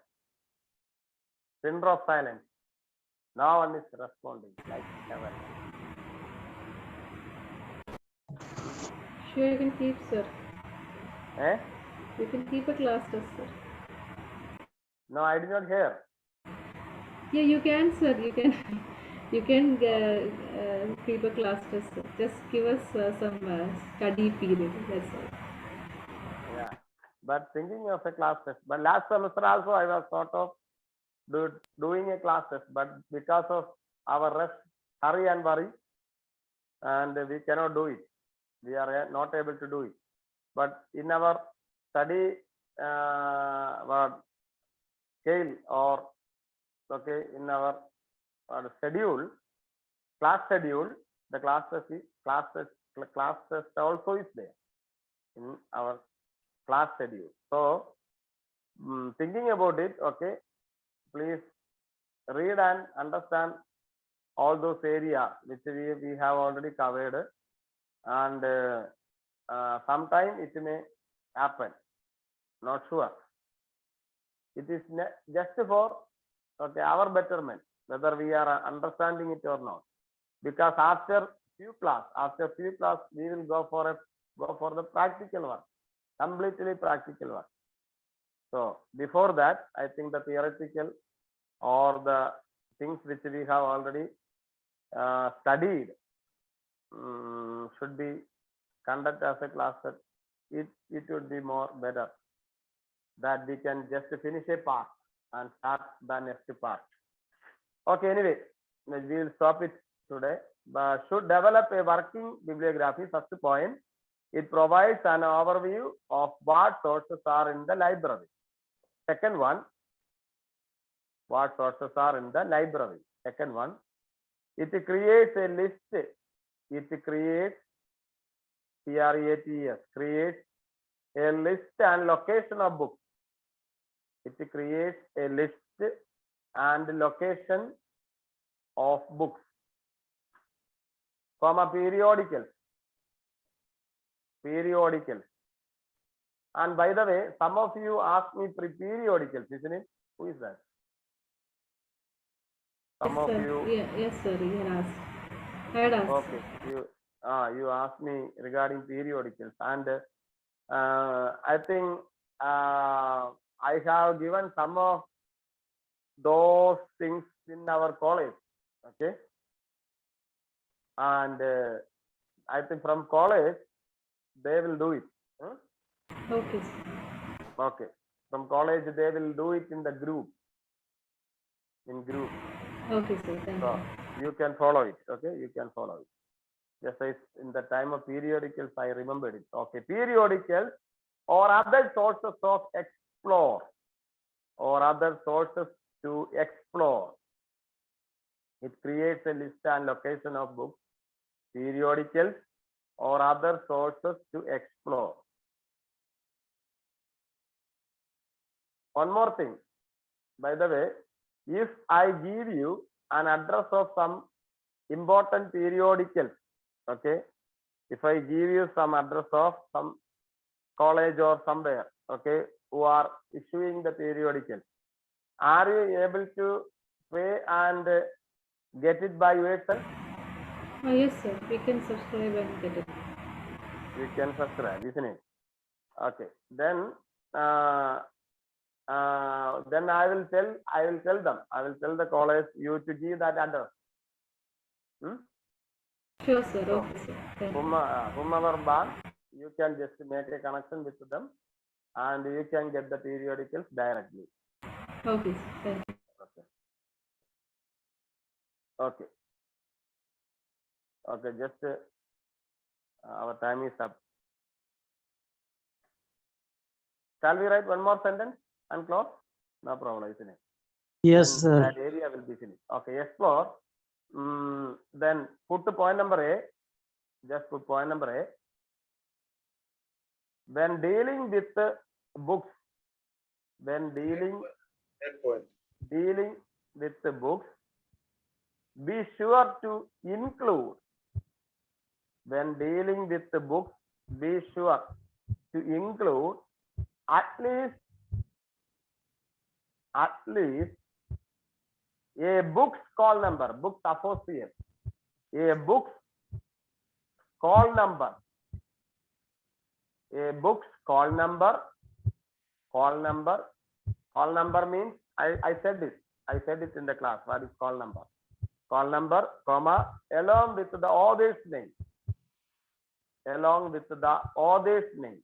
S1: syndrome of silence. No one is responding like ever.
S5: Sure, you can keep, sir.
S1: Eh?
S5: You can keep a class test, sir.
S1: No, I did not hear.
S5: Yeah, you can, sir. You can. You can keep a class test, sir. Just give us some study period. That's all.
S1: Yeah, but thinking of a class test. But last semester also I was sort of doing a class test, but because of our rush, hurry and worry, and we cannot do it. We are not able to do it. But in our study scale, or okay, in our schedule, class schedule, the class test also is there in our class schedule. So thinking about it, okay, please read and understand all those areas which we have already covered, and sometime it may happen, not sure. It is just for okay, our betterment, whether we are understanding it or not. Because after few class, we will go for the practical work, completely practical work. So before that, I think the theoretical or the things which we have already studied should be conducted as a class that it would be more better that we can just finish a part and start the next part. Okay, anyway, we will stop it today. But should develop a working bibliography. First point, it provides an overview of what sources are in the library. Second one, what sources are in the library. Second one, it creates a list. It creates, CREATES, creates a list and location of books. It creates a list and location of books, comma, periodicals. Periodicals. And by the way, some of you asked me periodicals, isn't it? Who is that? Some
S5: Yes,
S1: of
S5: sir.
S1: you.
S5: Yes, sir. You had asked. I had asked.
S1: Okay. You asked me regarding periodicals, and I think I have given some of those things in our college. Okay. And I think from college they will do it. Huh?
S5: Okay, sir.
S1: Okay. From college they will do it in the group. In group.
S5: Okay, sir. Thank
S1: So
S5: you.
S1: you can follow it. Okay. You can follow it. Just as in the time of periodicals, I remembered it. Okay. Periodicals or other sources of explore, or other sources to explore. It creates a list and location of books, periodicals, or other sources to explore. One more thing, by the way, if I give you an address of some important periodicals, okay, if I give you some address of some college or somewhere, okay, who are issuing the periodicals, are you able to pay and get it by yourself?
S5: Oh, yes, sir. We can subscribe and get it.
S1: You can subscribe, isn't it? Okay. Then I will tell them. I will tell the college you to give that address.
S5: Sure, sir.
S1: So,
S5: Okay, sir. Thank you.
S1: whomever ban, you can just make a connection with them, and you can get the periodicals directly.
S5: Okay, sir. Thank you.
S1: Okay. Okay. Okay. Just our time is up. Shall we write one more sentence and close? No problem, isn't it?
S4: Yes,
S1: Then
S4: sir.
S1: that area will be finished. Okay, explore. Then put the point number A. Just put point number A. When dealing with books, when dealing with the books, be sure to include. When dealing with the books, be sure to include at least a book's call number, book's associate, a book's call number, a book's call number means, I said this, I said it in the class. What is call number? Call number, comma, along with the author's name, along with the author's name,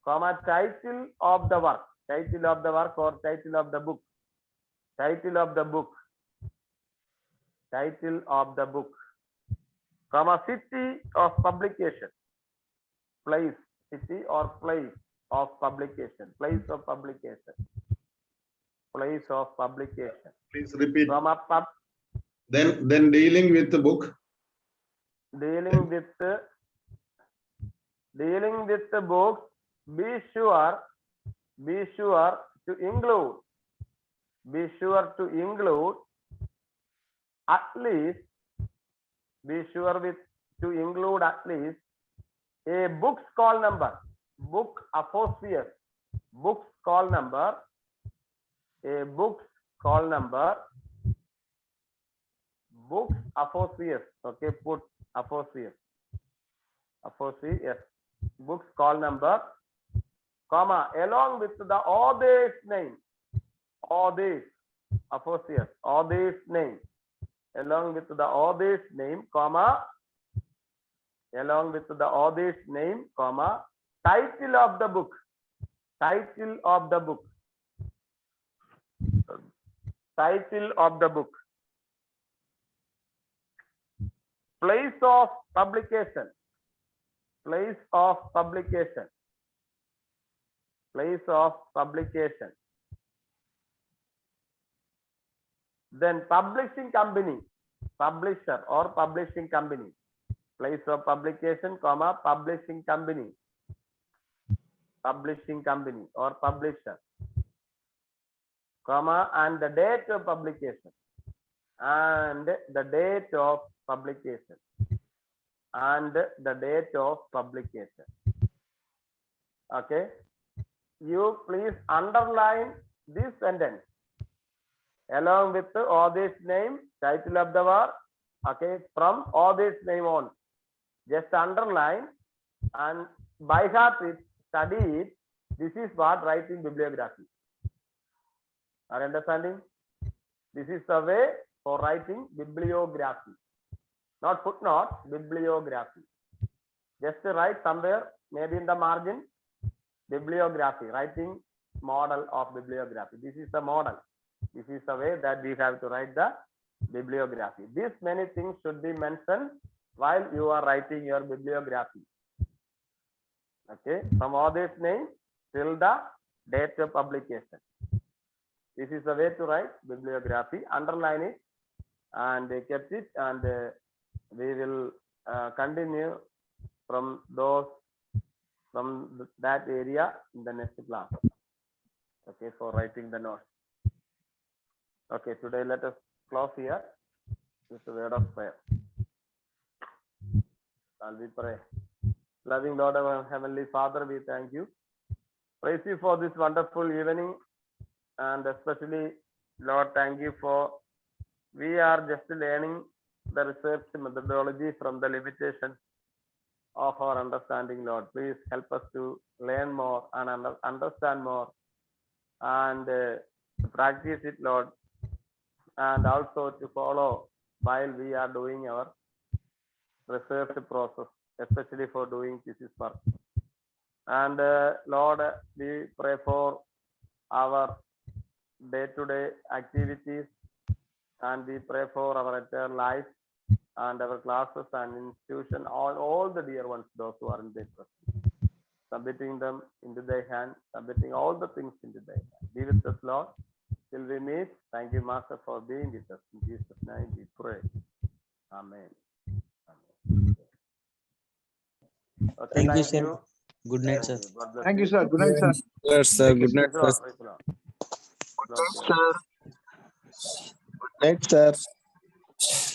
S1: comma, title of the work or title of the book, title of the book, comma, city of publication, place, city or place of publication, place of publication,
S6: Please repeat.
S1: comma,
S6: Then dealing with the book.
S1: dealing with the books, be sure to include at least a book's call number, book associate, book's call number, a book's call number, books associate, okay, put associate, books call number, comma, along with the author's name, associate, author's name, along with the author's name, comma, along with the author's name, comma, title of the book, title of the book, place of publication, place of publication. Then publishing company, publisher or publishing company, place of publication, comma, publishing company or publisher, comma, and the date of publication, and the date of publication, and the date of publication. Okay, you please underline this sentence along with the author's name, title of the work. Okay, from author's name on, just underline and by heart it, study it. This is what writing bibliography. Are you understanding? This is the way for writing bibliography, not footnote, bibliography. Just write somewhere, maybe in the margin, bibliography, writing model of bibliography. This is the model. This is the way that we have to write the bibliography. These many things should be mentioned while you are writing your bibliography. Okay, from author's name till the date of publication. This is the way to write bibliography. Underline it and kept it, and we will continue from that area in the next class. Okay, for writing the notes. Okay, today let us close here with a word of prayer. Shall we pray? Loving Lord, our Heavenly Father, we thank you. Praise you for this wonderful evening, and especially, Lord, thank you for we are just learning the research methodology from the limitations of our understanding, Lord. Please help us to learn more and understand more, and to practice it, Lord, and also to follow while we are doing our research process, especially for doing thesis work. And Lord, we pray for our day-to-day activities, and we pray for our entire life and our classes and institution, all the dear ones, those who are in the trust, submitting them into their hand, submitting all the things into their hand. Be with us, Lord, till we meet. Thank you, Master, for being with us. In Jesus' name we pray. Amen. Amen. Okay,
S8: Thank you, sir. Good night, sir.
S1: God bless
S7: Thank you, sir. Good night, sir.
S2: Yes, sir. Good night,
S1: Praise
S2: sir.
S1: the Lord. Praise the Lord.
S8: Good night, sir.